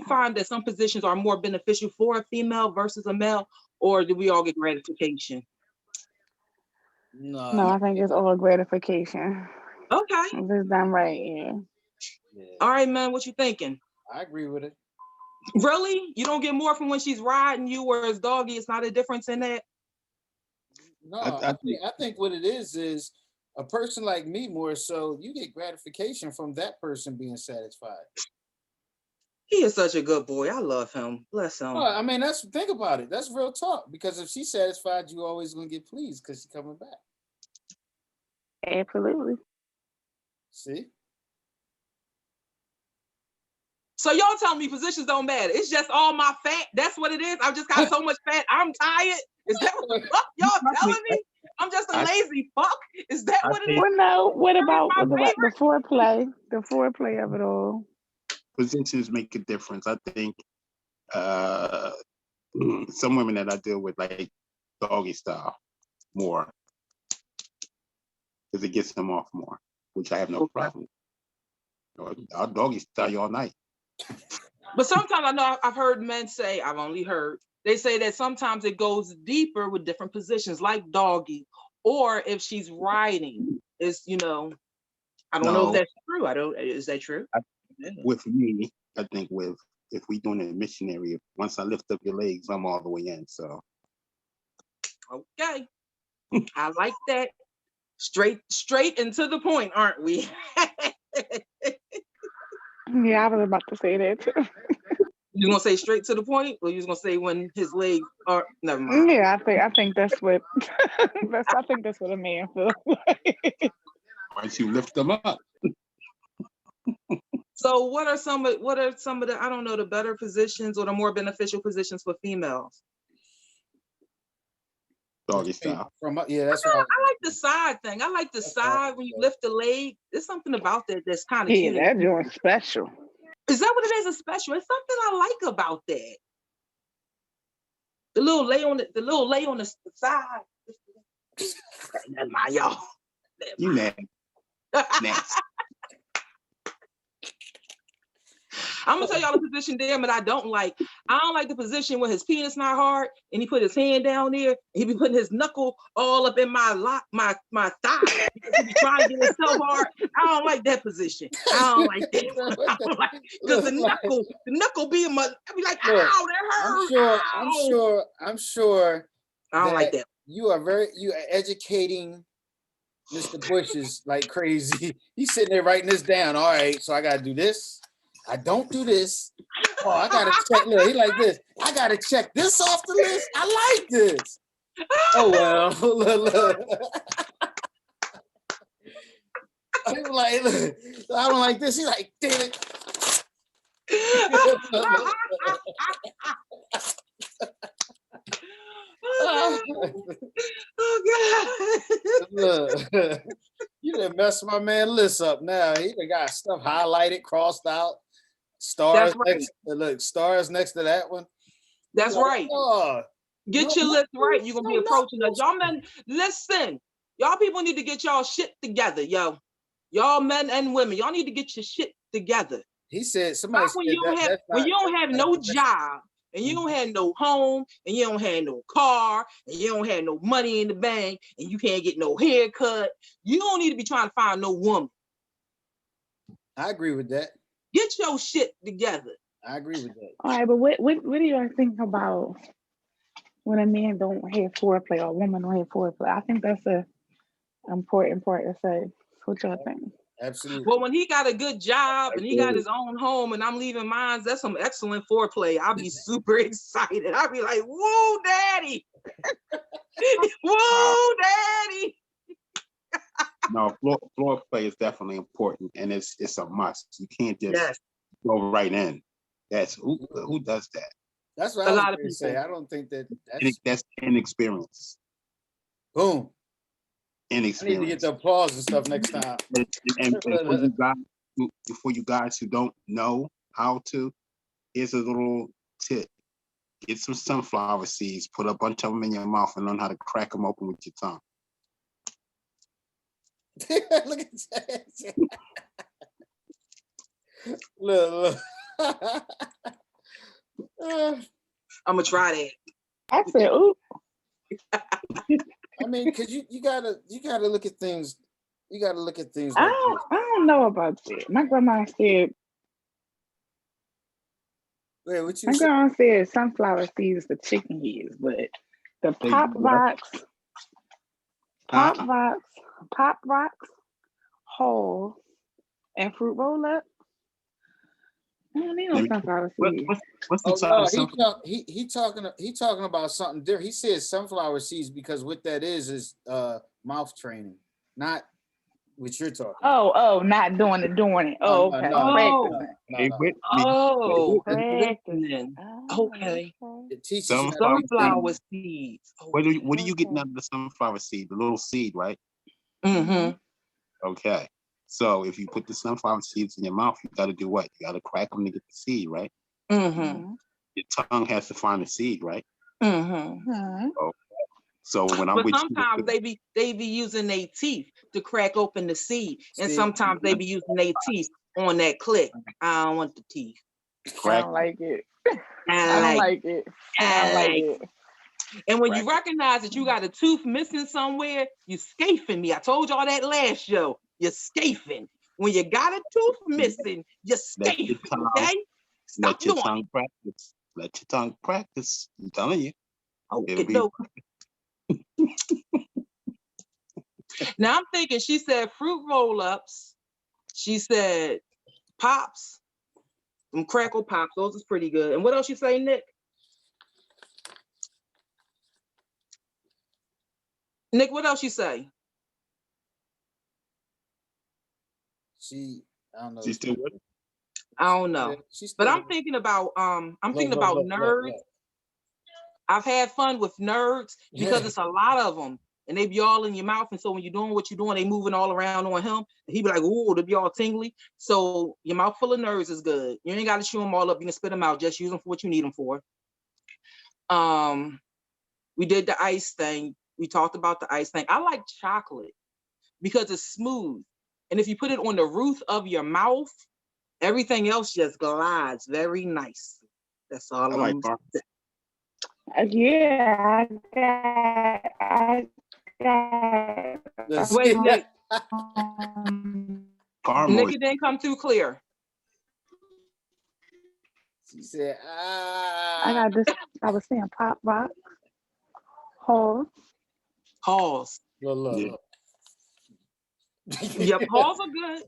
find that some positions are more beneficial for a female versus a male, or do we all get gratification? No, I think it's all gratification. Okay. If it's done right, yeah. All right, man, what you thinking? I agree with it. Really? You don't get more from when she's riding you, whereas doggy, it's not a difference in that? No, I think what it is a person like me more so, you get gratification from that person being satisfied. He is such a good boy. I love him. Bless him. Oh, I mean, think about it. That's real talk. Because if she's satisfied, you always gonna get pleased because she's coming back. Absolutely. See? So y'all tell me positions don't matter. It's just all my fat. That's what it is. I've just got so much fat. I'm tired. Is that what the fuck y'all telling me? I'm just a lazy fuck. Is that what it is? Well, no. What about the foreplay? The foreplay of it all. Positions make a difference. I think some women that I deal with like doggy style more because it gets them off more, which I have no problem with. I'll doggy style you all night. But sometimes I know I've heard men say, I've only heard, they say that sometimes it goes deeper with different positions like doggy, or if she's riding, is, I don't know if that's true. Is that true? With me, I think if we doing a missionary, once I lift up your legs, I'm all the way in. So okay. I like that. Straight and to the point, aren't we? Yeah, I was about to say that too. You gonna say straight to the point, or you gonna say when his legs are? Never mind. Yeah, I think that's what I think that's what a man feels like. Once you lift them up. So what are some of the, I don't know, the better positions or the more beneficial positions for females? Doggy style. That's right. I like the side thing. I like the side when you lift the leg. There's something about that that's kind of cute. Yeah, that joint's special. Is that what it is? A special? It's something I like about that. The little lay on the side. Never mind, y'all. You mad? I'm gonna tell y'all the position damn it I don't like. I don't like the position where his penis not hard and he put his hand down there and he be putting his knuckle all up in my thigh because he be trying to get himself hard. I don't like that position. I don't like that. Because the knuckle be in my, I be like, ow, that hurts. I'm sure. I don't like that. You are educating Mr. Bush's like crazy. He's sitting there writing this down. All right, so I gotta do this. I don't do this. Oh, I gotta check. Look, he like this. I gotta check this off the list. I like this. Oh well. Look. He like, look, I don't like this. He's like, damn it. Oh God. Look, you done messed my man list up now. He done got stuff highlighted, crossed out. Stars stars next to that one. That's right. Get your list right. You're gonna be approaching us. Y'all men, listen. Y'all people need to get y'all shit together, yo. Y'all men and women, y'all need to get your shit together. He said somebody when you don't have no job and you don't have no home and you don't have no car and you don't have no money in the bank and you can't get no haircut. You don't need to be trying to find no woman. I agree with that. Get your shit together. I agree with that. All right, but what do you guys think about when a man don't have foreplay or a woman don't have foreplay? I think that's a important part to say. What y'all think? Absolutely. Well, when he got a good job and he got his own home and I'm leaving mine, that's some excellent foreplay. I'll be super excited. I'll be like, whoa, daddy. Whoa, daddy. No, floor play is definitely important, and it's a must. You can't just go right in. That's who does that. That's what A I was lot of going to say. people. I don't think That's inexperience. boom. I need to Inexperience. get the applause and stuff next time. And for you guys who don't know how to, here's a little tip. Get some sunflower seeds, put a bunch of them in your mouth, and learn how to crack them open with your tongue. Look at that. Look. I'm gonna try that. I said, ooh. I mean, because you gotta look at things. You gotta look at things I like don't know about that. My grandma said. wait, what you My say? grandma said sunflower seeds the chicken heads, but the pop rocks, Halls, and fruit roll up. I don't need no sunflower seeds. What's the Oh type no, of sunflower? he talking about something different. He says sunflower seeds because what that is mouth training, not what you're talking. Oh, not doing it. Oh, okay. Practicing. Okay. It teaches you Sunflower seeds. What are you getting out of the sunflower seed? The little seed, right? Mm-hmm. Okay. So if you put the sunflower seeds in your mouth, you got to do what? You got to crack them to get the seed, right? Mm-hmm. Your tongue has to find the seed, right? Mm-hmm. Okay. So when I'm but with sometimes you, they be using their teeth to crack open the seed, and sometimes they be using their teeth on that click. I don't want the teeth. I don't like it. I don't like it. And when you recognize that you got a tooth missing somewhere, you scafing me. I told y'all that last show. You're scafing. When you got a tooth missing, you're scafing, okay? Let your tongue practice. Let your tongue practice. I'm telling you. Now I'm thinking, she said fruit roll-ups. She said pops. Some crackle pops. Those is pretty good. And what else you say, Nick? Nick, what else you say? I don't know. She's still with it? I don't know. But I'm thinking about nerds. I've had fun with nerds because it's a lot of them. And they be all in your mouth. And so when you're doing what you're doing, they moving all around on him. And he be like, ooh, they be all tingly. So your mouth full of nerds is good. You ain't got to chew them all up. You can spit them out. Just use them for what you need them for. We did the ice thing. We talked about the ice thing. I like chocolate because it's smooth. And if you put it on the roof of your mouth, everything else just glides very nice. That's all I like saying. Yeah, Wait, Nick. Caramel. Nick, it didn't come too clear. She said, I got this. I was saying pop rock. Halls. Look. Yeah, halls are good.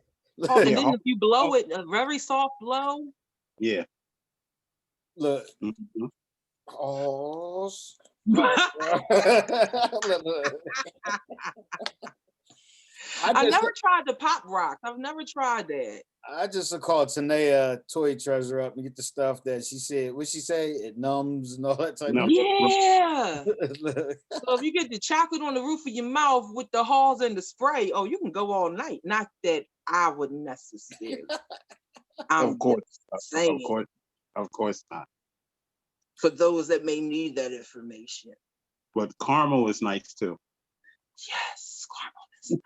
And then if you blow it, a very soft blow. Yeah. Look. Mm-hmm. Halls. I never tried the pop rock. I've never tried that. I just called Tanea toy treasure up and get the stuff that she said. What she say? It numbs and all that type of Yeah. So if you get the chocolate on the roof of your mouth with the Halls and the spray, you can go all night. Not that I would necessarily. Of course not. For those that may need that information. But caramel is nice too. Yes, caramel is nice.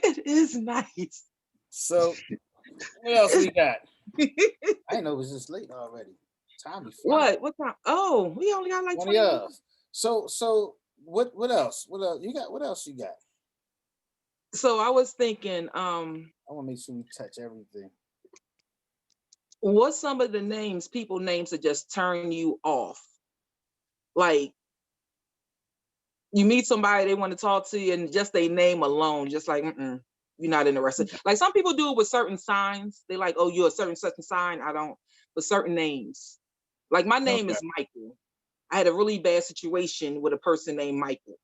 It is nice. So, what else we got? I didn't know it was this late already. Time before. What time? Oh, we only got like 20 minutes. So what else? What else you got? So I was thinking, I want to make sure we touch everything. what's some of the names, people names that just turn you off? Like you meet somebody, they want to talk to you, and just their name alone, just like, you're not interested. Like some people do it with certain signs. They like, oh, you're a certain sign. I don't. With certain names, like my name Okay. is Michael. I had a really bad situation with a person named Michael.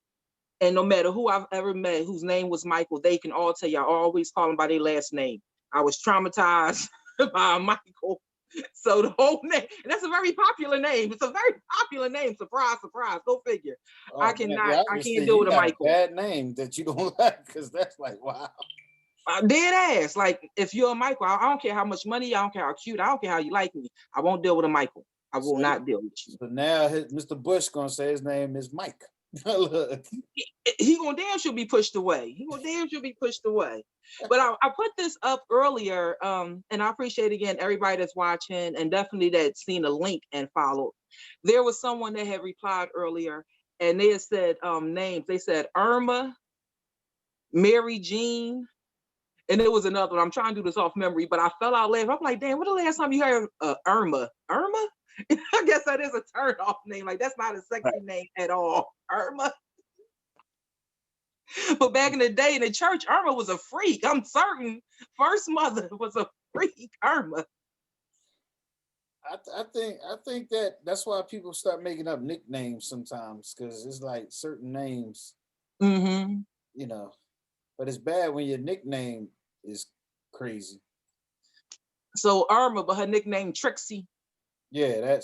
And no matter who I've ever met whose name was Michael, they can all tell you I always call them by their last name. I was traumatized by Michael. So the whole name, and that's a very popular name. It's a very popular name. Surprise, surprise. Go figure. Oh, I man, cannot, yeah, I was can't saying, do you it with a got Michael. bad name that you don't like, because that's like, wow. Dead ass. Like if you're a Michael, I don't care how much money, I don't care how cute, I don't care how you like me. I won't deal with a Michael. I will not deal with you. So now Mr. Bush gonna say his name is Mike. Look. He gonna damn sure be pushed away. He gonna damn sure be pushed away. But I put this up earlier, and I appreciate again everybody that's watching and definitely that's seen a link and followed. There was someone that had replied earlier, and they had said names. They said Irma, Mary Jean, and there was another one. I'm trying to do this off memory, but I fell out laughing. I'm like, damn, when the last time you heard Irma? Irma? I guess that is a turn off name. Like that's not a sexy name at all. Irma. But back in the day in the church, Irma was a freak. I'm certain First Mother was a freak. Irma. I think that's why people start making up nicknames sometimes, because it's like certain names, Mm-hmm. you know. But it's bad when your nickname is crazy. So Irma, but her nickname Trixie. Yeah, that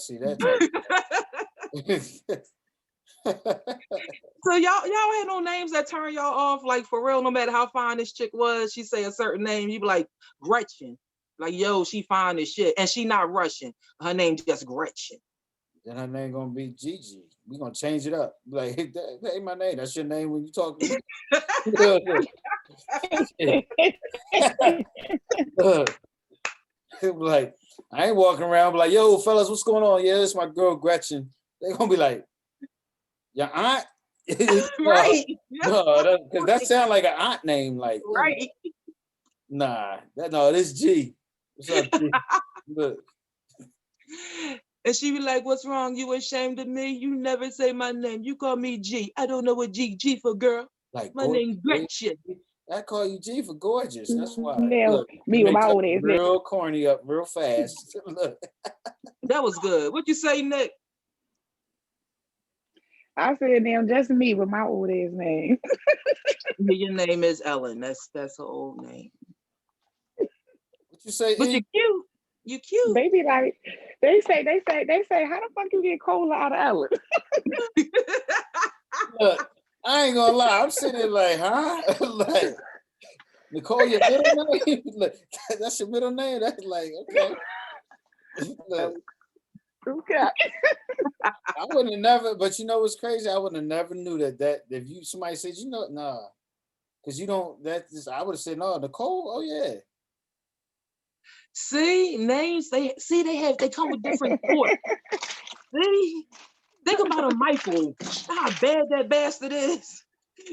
So y'all had no names that turn y'all off, like for real. No matter how fine this chick was, she say a certain name, you be like Gretchen. Like yo, she fine as shit, and she not Russian. Her name just Gretchen. Then her name gonna be Gigi. We gonna change it up. Like, hey, that ain't my name. That's your name when you talk to me. Like, I ain't walking around like, yo, fellas, what's going on? Yeah, it's my girl Gretchen. They gonna be like, your aunt? Right. No, because that sounds like an aunt name. Like, Right. Nah, this G. What's up, G? Look. And she be like, what's wrong? You ashamed of me? You never say my name. You call me G. I don't know what G for, girl. Like, my name's Gretchen. I call you G for gorgeous. That's why. Yeah, Look, me with my old ass. real corny up real fast. Look. That was good. What you say, Nick? I said, damn, just me with my old ass name. Your name is Ellen. That's her old name. What you say? But you're cute. You cute. Baby, like they say, how the fuck you get cola out of Ellen? Look, I ain't gonna lie. I'm sitting there like, huh? Like, Nicole, your middle name? Look, that's your middle name? That's like, okay. Look. Okay. I wouldn't have never, but you know what's crazy? I would have never knew that if somebody said, nah, because you don't, I would have said, no, Nicole, oh yeah. See, names, they come with different thoughts. See, think about a Michael. How bad that bastard is.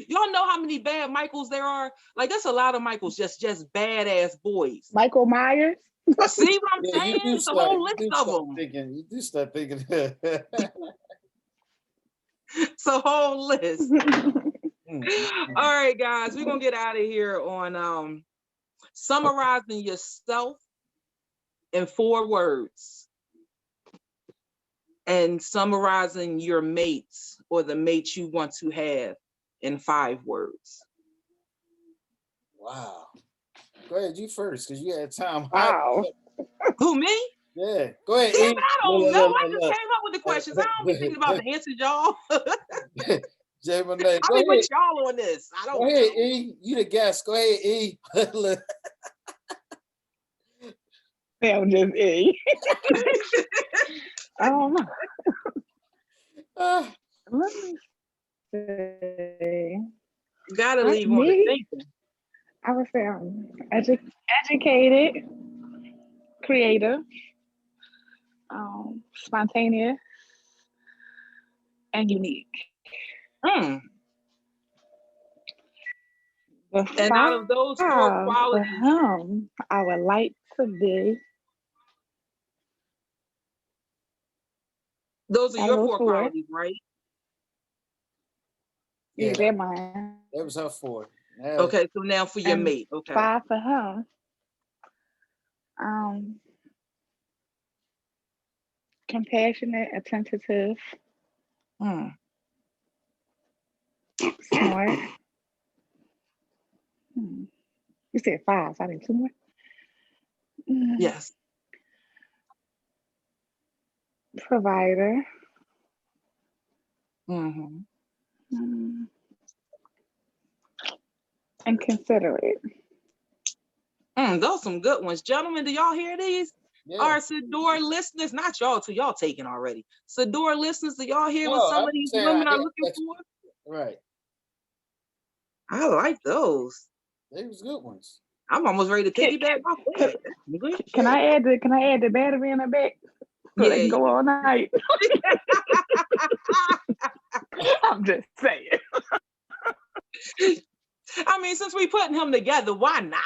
Y'all know how many bad Michaels there are? Like, that's a lot of Michaels, just badass boys. Michael Myers. See what I'm saying? It's a whole list of them. You do start thinking. It's a whole list. All right, guys, we're gonna get out of here on summarizing yourself in 4 words and summarizing your mates or the mate you want to have in 5 words. Wow. Go ahead, you first, because you had time. Wow. Who, me? Yeah, go ahead. Damn, I don't know. I just came up with the questions. I don't be thinking about the answers, y'all. Jay Monet, I'll be with y'all on this. I don't go ahead, E. You the guest. Go ahead, E. Damn, just E. Let me say. Gotta leave on the thinking. I would say educated, creative, spontaneous, and unique. The And out of those four five for qualities, him, I would like to be. those are Got a your little four four. qualities, right? Yeah, Yeah, they're mine. that was her four. Yeah. Okay, so now for your And mate. Okay. 5 for him. Um, compassionate, attentive, Mm, smart. Hmm. You said 5, so I need 2 more. yes. Provider. Mm-hmm. Mm, and considerate. Those some good ones. Gentlemen, do y'all hear these? Yeah. Our Sador listeners, not y'all two, y'all taken already. Sador listeners, do y'all hear what No, some I'm of these saying women are yeah, looking for? right. I like those. They was good ones. I'm almost ready to Can, piggyback off can, that. That's some good can shit. I add the battery in the back so they Yeah. can go all night? I'm just saying. I mean, since we putting him together, why not?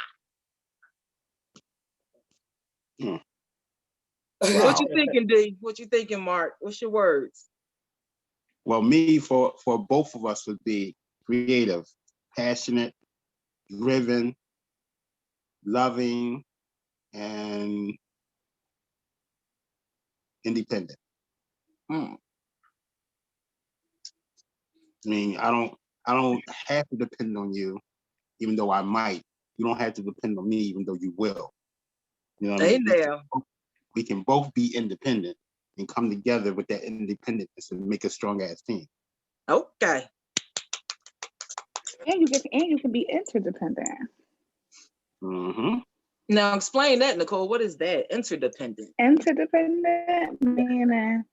What you thinking, D? What you thinking, Mark? What's your words? Well, me for both of us would be creative, passionate, driven, loving, and independent. Mm. I mean, I don't have to depend on you, even though I might. You don't have to depend on me, even though you will. You know what I Hey mean? now. We can both be independent and come together with that independence and make a strong ass team. Okay. And you can be interdependent. Mm-hmm. Now explain that, Nicole. What is that? Interdependent. Interdependent meaning,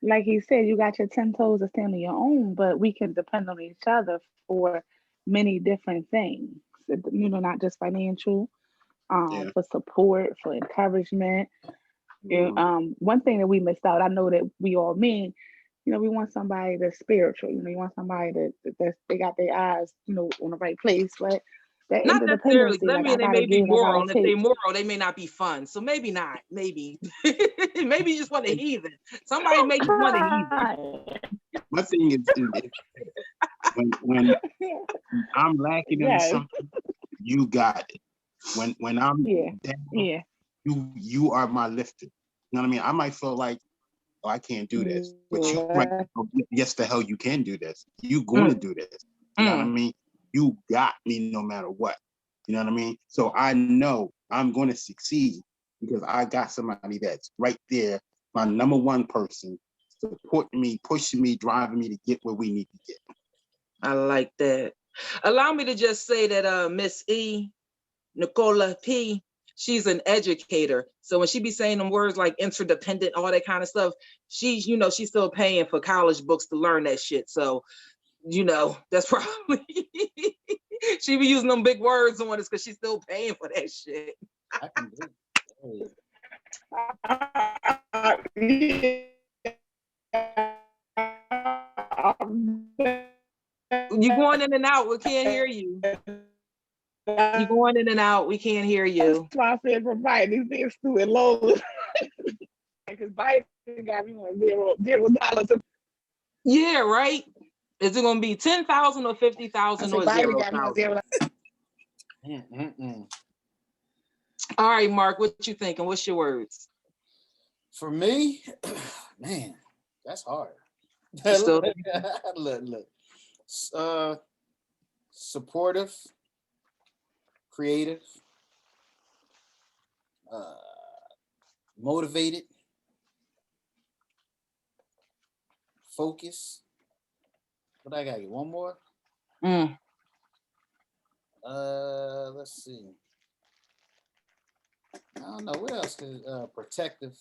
like you said, you got your 10 toes to stand on your own, but we can depend on each other for many different things. Not just financial, Yeah. for support, for encouragement. And, Mm-hmm. one thing that we missed out, I know that we all mean, we want somebody that's spiritual. You want somebody that they got their eyes, on the right place. But that Not necessarily. interdependency, That like I mean they gotta may be give, I moral. gotta And if they take. moral, they may not be fun. So maybe not. Maybe. Maybe you just want a heathen. Somebody may just want a heathen. My thing is when I'm lacking in Yes. something, you got it. When I'm Yeah. down, Yeah. you are my lifter. You know what I mean? I might feel like, oh, I can't do this, but you might Yeah. go, yes, the hell you can do this. You going to Mm, do this. You know what I mean? You got me no matter what. You know what I mean? So I know I'm going to succeed because I got somebody that's right there, my number one person, supporting me, pushing me, driving me to get where we need to get. I like that. Allow me to just say that Miss E, Nicola P, she's an educator. So when she be saying them words like interdependent, all that kind of stuff, she's still paying for college books to learn that shit. So, that's probably she be using them big words on this because she's still paying for that shit. I can do it. You going in and out, we can't hear you. You going in and out, we can't hear you. That's why I said for Biden, these things stupid low. Because Biden got me on $0. Yeah, right. Is it gonna be 10,000 or I 50,000 said or Biden got me on 0,000? $0. All right, Mark, what you thinking? What's your words? For me, man, that's hard. You still Look. Supportive, creative, motivated, focus. What I got? One more. Mm. Let's see. I don't know what else. Protective.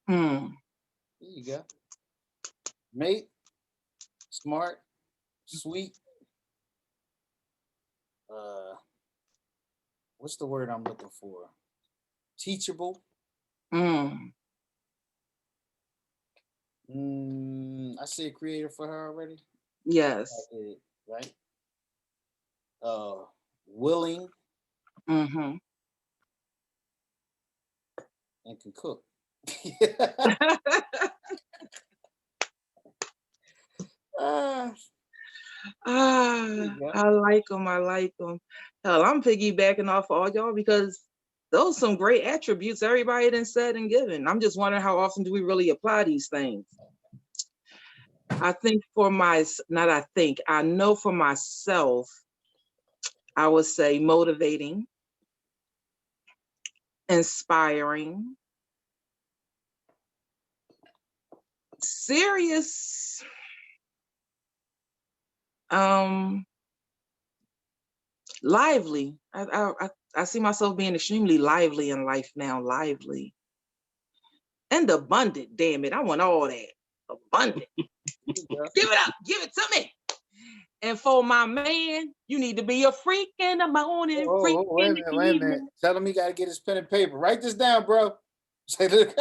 Mm. There you go. Mate, smart, sweet. What's the word I'm looking for? Teachable. Mm. I said creative for her already. Yes. I did, right? willing, Mm-hmm. and can cook. I like them. I like them. Hell, I'm piggybacking off all y'all because those are some great attributes everybody done said and given. I'm just wondering how often do we really apply these things? I know for myself, I would say motivating, inspiring, serious, lively. I see myself being extremely lively in life now, lively. And abundant, damn it. I want all that. Abundant. Give it up. Give it to me. And for my man, you need to be a freak in the morning. Freak Wait a in minute, the wait a evening. minute. Tell him he got to get his pen and paper. Write this down, bro. Say, look,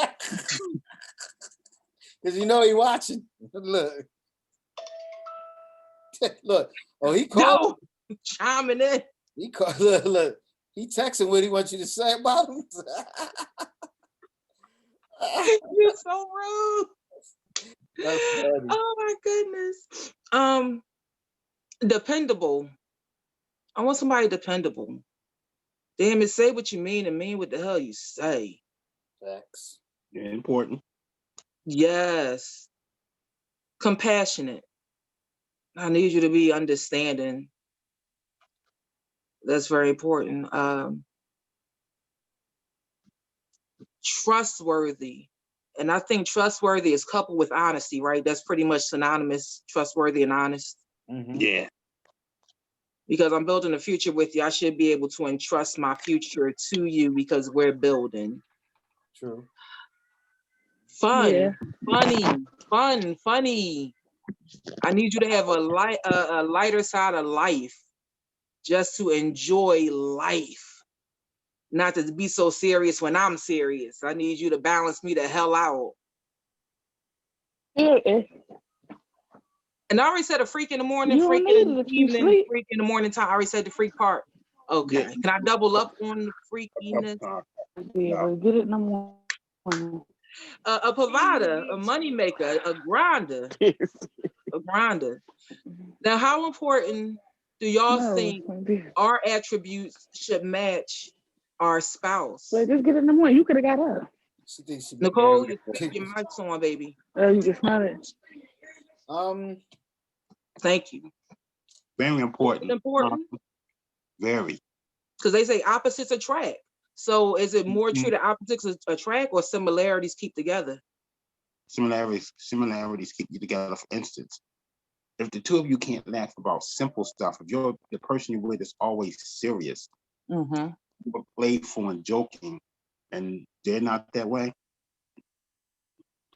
because you know he watching. Look, look. Oh, he called. No, chiming in. He called. Look. He texting what he wants you to say about him. You're so rude. That's funny. Oh my goodness. Dependable. I want somebody dependable. Damn it, say what you mean and mean what the hell you say. Facts. Yeah, important. Yes. Compassionate. I need you to be understanding. That's very important. Trustworthy. And I think trustworthy is coupled with honesty, right? That's pretty much synonymous, trustworthy and honest. Mm-hmm. Yeah. Because I'm building a future with you, I should be able to entrust my future to you because we're building. True. Fun, Yeah. funny. I need you to have a lighter side of life, just to enjoy life, not to be so serious when I'm serious. I need you to balance me the hell out. Yeah. And I already said a freak in the morning, You freak don't in need the it if you evening, sleep. freak in the morning time. I already said the freak part. Okay. Yeah. Can I double up on the freakiness? Yeah, but get it in the morning. A provider, a money maker, a grinder, a grinder. Now, how important do y'all No, think but our attributes should match our spouse? just get it in the morning. You could have got up. She thinks she Nicole, very your mic's on, baby. Oh, you can smell it. Thank you. Very important. Important? Very. Because they say opposites attract. So is it more true that opposites attract or similarities keep together? Similarities keep you together. For instance, if the two of you can't laugh about simple stuff, if you're the person you're with is always serious, playful and joking, and they're not that way,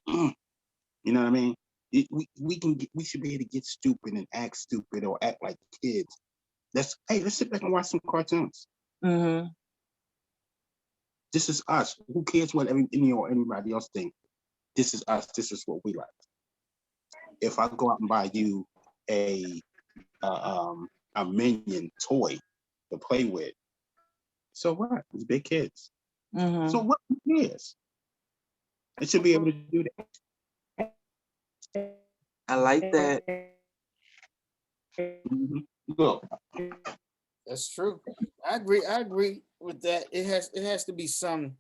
you know what I mean? We should be able to get stupid and act stupid or act like kids. Let's sit back and watch some cartoons. This is us. Who cares what anybody else thinks? This is us. This is what we like. If I go out and buy you a minion toy to play with, so what? It's big kids. So what? Who cares? It should be able to do that. I like that. Look, That's true. I agree with that. It has to be some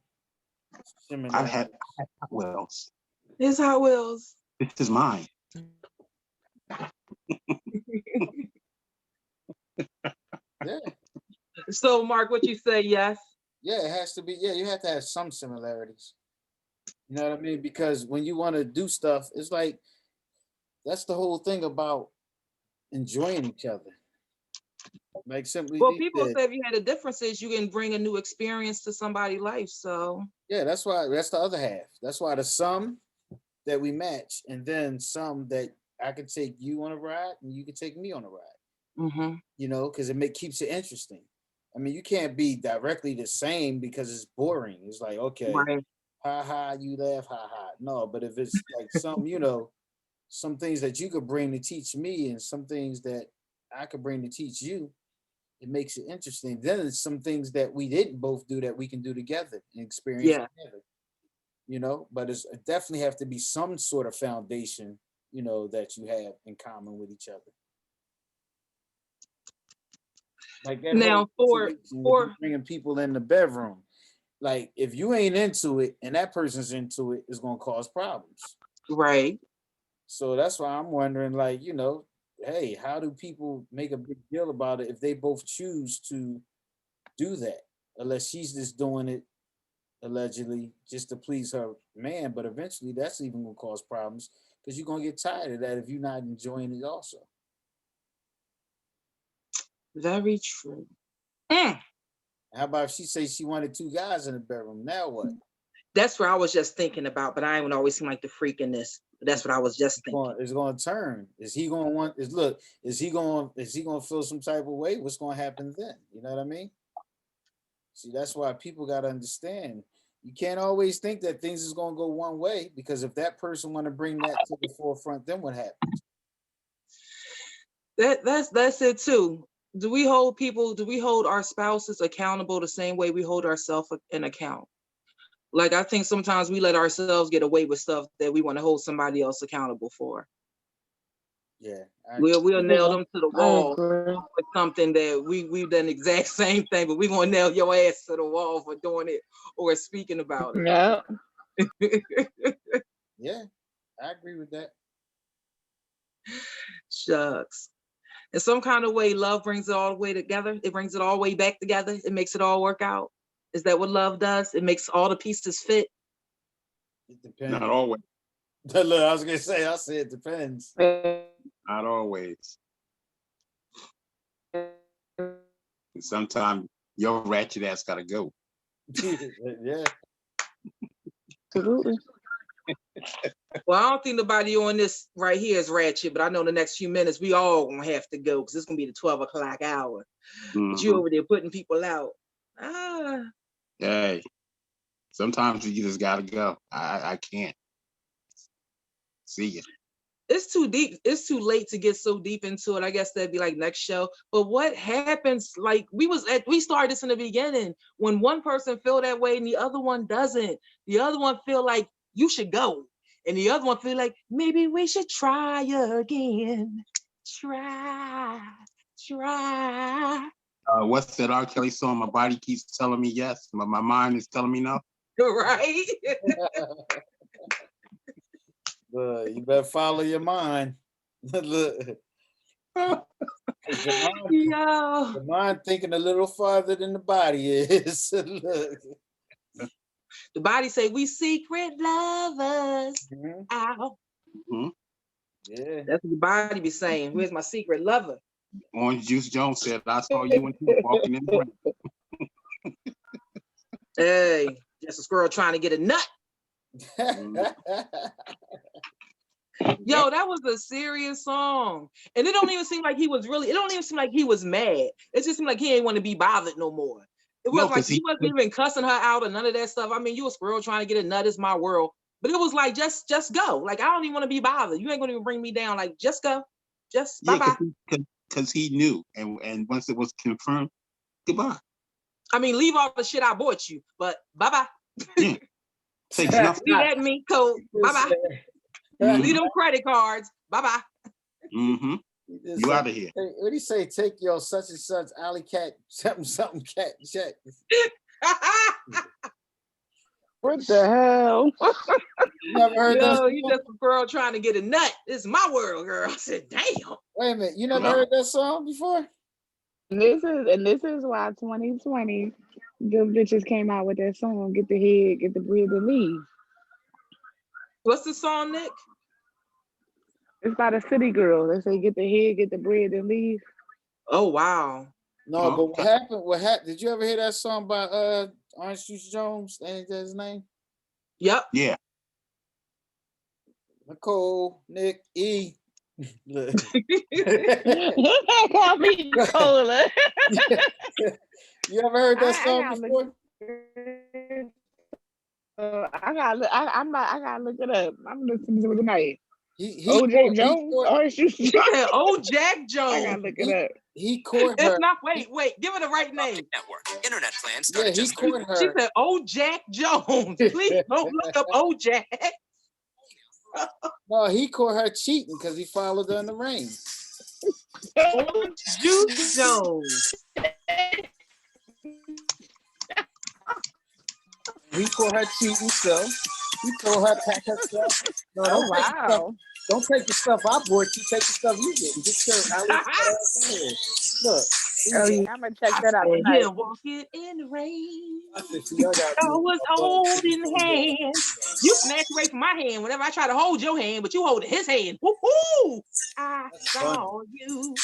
similar. I've had Hot Wheels. Here's Hot Wheels. This is mine. Yeah. So, Mark, what you say? Yes. Yeah, it has to be. Yeah, you have to have some similarities. You know what I mean? Because when you want to do stuff, it's like that's the whole thing about enjoying each other. Like simply. Well, people say if you had the differences, you can bring a new experience to somebody's life. So yeah, that's the other half. That's why the sum that we match, and then some that I could take you on a ride and you could take me on a ride. You know, because it keeps it interesting. I mean, you can't be directly the same because it's boring. It's like, okay, right. Ha ha, you laugh, ha ha. No, but if it's like some, some things that you could bring to teach me and some things that I could bring to teach you, it makes it interesting. Then it's some things that we didn't both do that we can do together and experience Yeah. together. But it definitely have to be some sort of foundation, that you have in common with each other. Like that Now, whole situation with you bringing people in the bedroom. Like if you ain't into it and that person's into it, it's gonna cause problems. right. So that's why I'm wondering, like, hey, how do people make a big deal about it if they both choose to do that? Unless she's just doing it allegedly just to please her man, but eventually that's even gonna cause problems because you're gonna get tired of that if you're not enjoying it also. Very true. How about if she say she wanted two guys in the bedroom? Now what? That's what I was just thinking about, but I ain't always seem like the freak in this. That's what I was just thinking. It's gonna turn. Is he gonna want? Is he gonna feel some type of way? What's gonna happen then? You know what I mean? See, that's why people gotta understand. You can't always think that things is gonna go one way, because if that person want to bring that to the forefront, then what happens? That's it too. Do we hold our spouses accountable the same way we hold ourselves in account? Like, I think sometimes we let ourselves get away with stuff that we want to hold somebody else accountable for. Yeah. We'll nail them to the wall agree. with something that we've done the exact same thing, but we're gonna nail your ass to the wall for doing it or speaking about it. Yeah. Yeah, I agree with that. Shucks. In some kind of way, love brings it all the way together. It brings it all the way back together. It makes it all work out. Is that what love does? It makes all the pieces fit. It depends. Not always. Look, I was gonna say, I said it depends. Not always. Sometimes your ratchet ass gotta go. Yeah. Absolutely. Well, I don't think nobody on this right here is ratchet, but I know in the next few minutes we all gonna have to go because it's gonna be the 12 o'clock hour. But you over there putting people out. Hey, sometimes you just gotta go. I can't. See ya. It's too deep. It's too late to get so deep into it. I guess that'd be like next show. But what happens? Like we started this in the beginning. When one person feel that way and the other one doesn't, the other one feel like you should go, and the other one feel like maybe we should try again. Try. What's that R. Kelly song? My body keeps telling me yes, but my mind is telling me no. Right. You better follow your mind. Look. The mind thinking a little farther than the body is. Look. The body say we secret lovers. Ow. Yeah. That's what the body be saying. Where's my secret lover? Orange Juice Jones said, I saw you when you were walking in the rain. Hey, just a squirrel trying to get a nut. Yo, that was a serious song. And it don't even seem like he was mad. It just seemed like he ain't want to be bothered no more. It wasn't like he wasn't even cussing her out or none of that stuff. I mean, you a squirrel trying to get a nut is my world. But it was like, just go. Like, I don't even want to be bothered. You ain't gonna even bring me down. Like, just go. Just bye-bye. Because he knew. And once it was confirmed, goodbye. I mean, leave all the shit I bought you, but bye-bye. Yeah. Takes nothing. Leave that meat coat. Bye-bye. Leave them credit cards. Bye-bye. You out of here. What do you say? Take your such and such alley cat, something cat check. What the hell? You never heard that song? You just a girl trying to get a nut. This is my world, girl. I said, damn. Wait a minute. You never heard that song before? This is why 2020 them bitches came out with that song, get the head, get the bread and leave. What's the song, Nick? It's by the City Girl. They say get the head, get the bread and leave. Oh wow. No, but what happened? Did you ever hear that song by Orange Juice Jones? Ain't that his name? Yep. Yeah. Nicole, Nick, E. Look. Call me Nicola. You ever heard that song before? I gotta look it up. I'm listening to it tonight. He OJ caught, Jones? Oh, it's you. She said, "Oh, Jack I Jones." gotta look it up. he caught It's her. not. Wait. Give it the right name. Network. Internet plans Yeah, start at he just caught She her. said, "Oh, Jack Jones." Please don't look up "Oh, Jack." No, he caught her cheating because he followed her in the rain. Oh, Juice Jones. He caught her cheating, so he told her pack her stuff. No, Oh don't take the stuff. wow. Don't take the stuff I bought you. Take the stuff you get. Just show Look. Oh yeah, I'm gonna check I that out said, tonight. "Here, walking in the rain. I said, see, y'all got I was holding hands. You snatch away from my hand whenever I try to hold your hand, but you holding his hand. Woo-hoo! I saw you."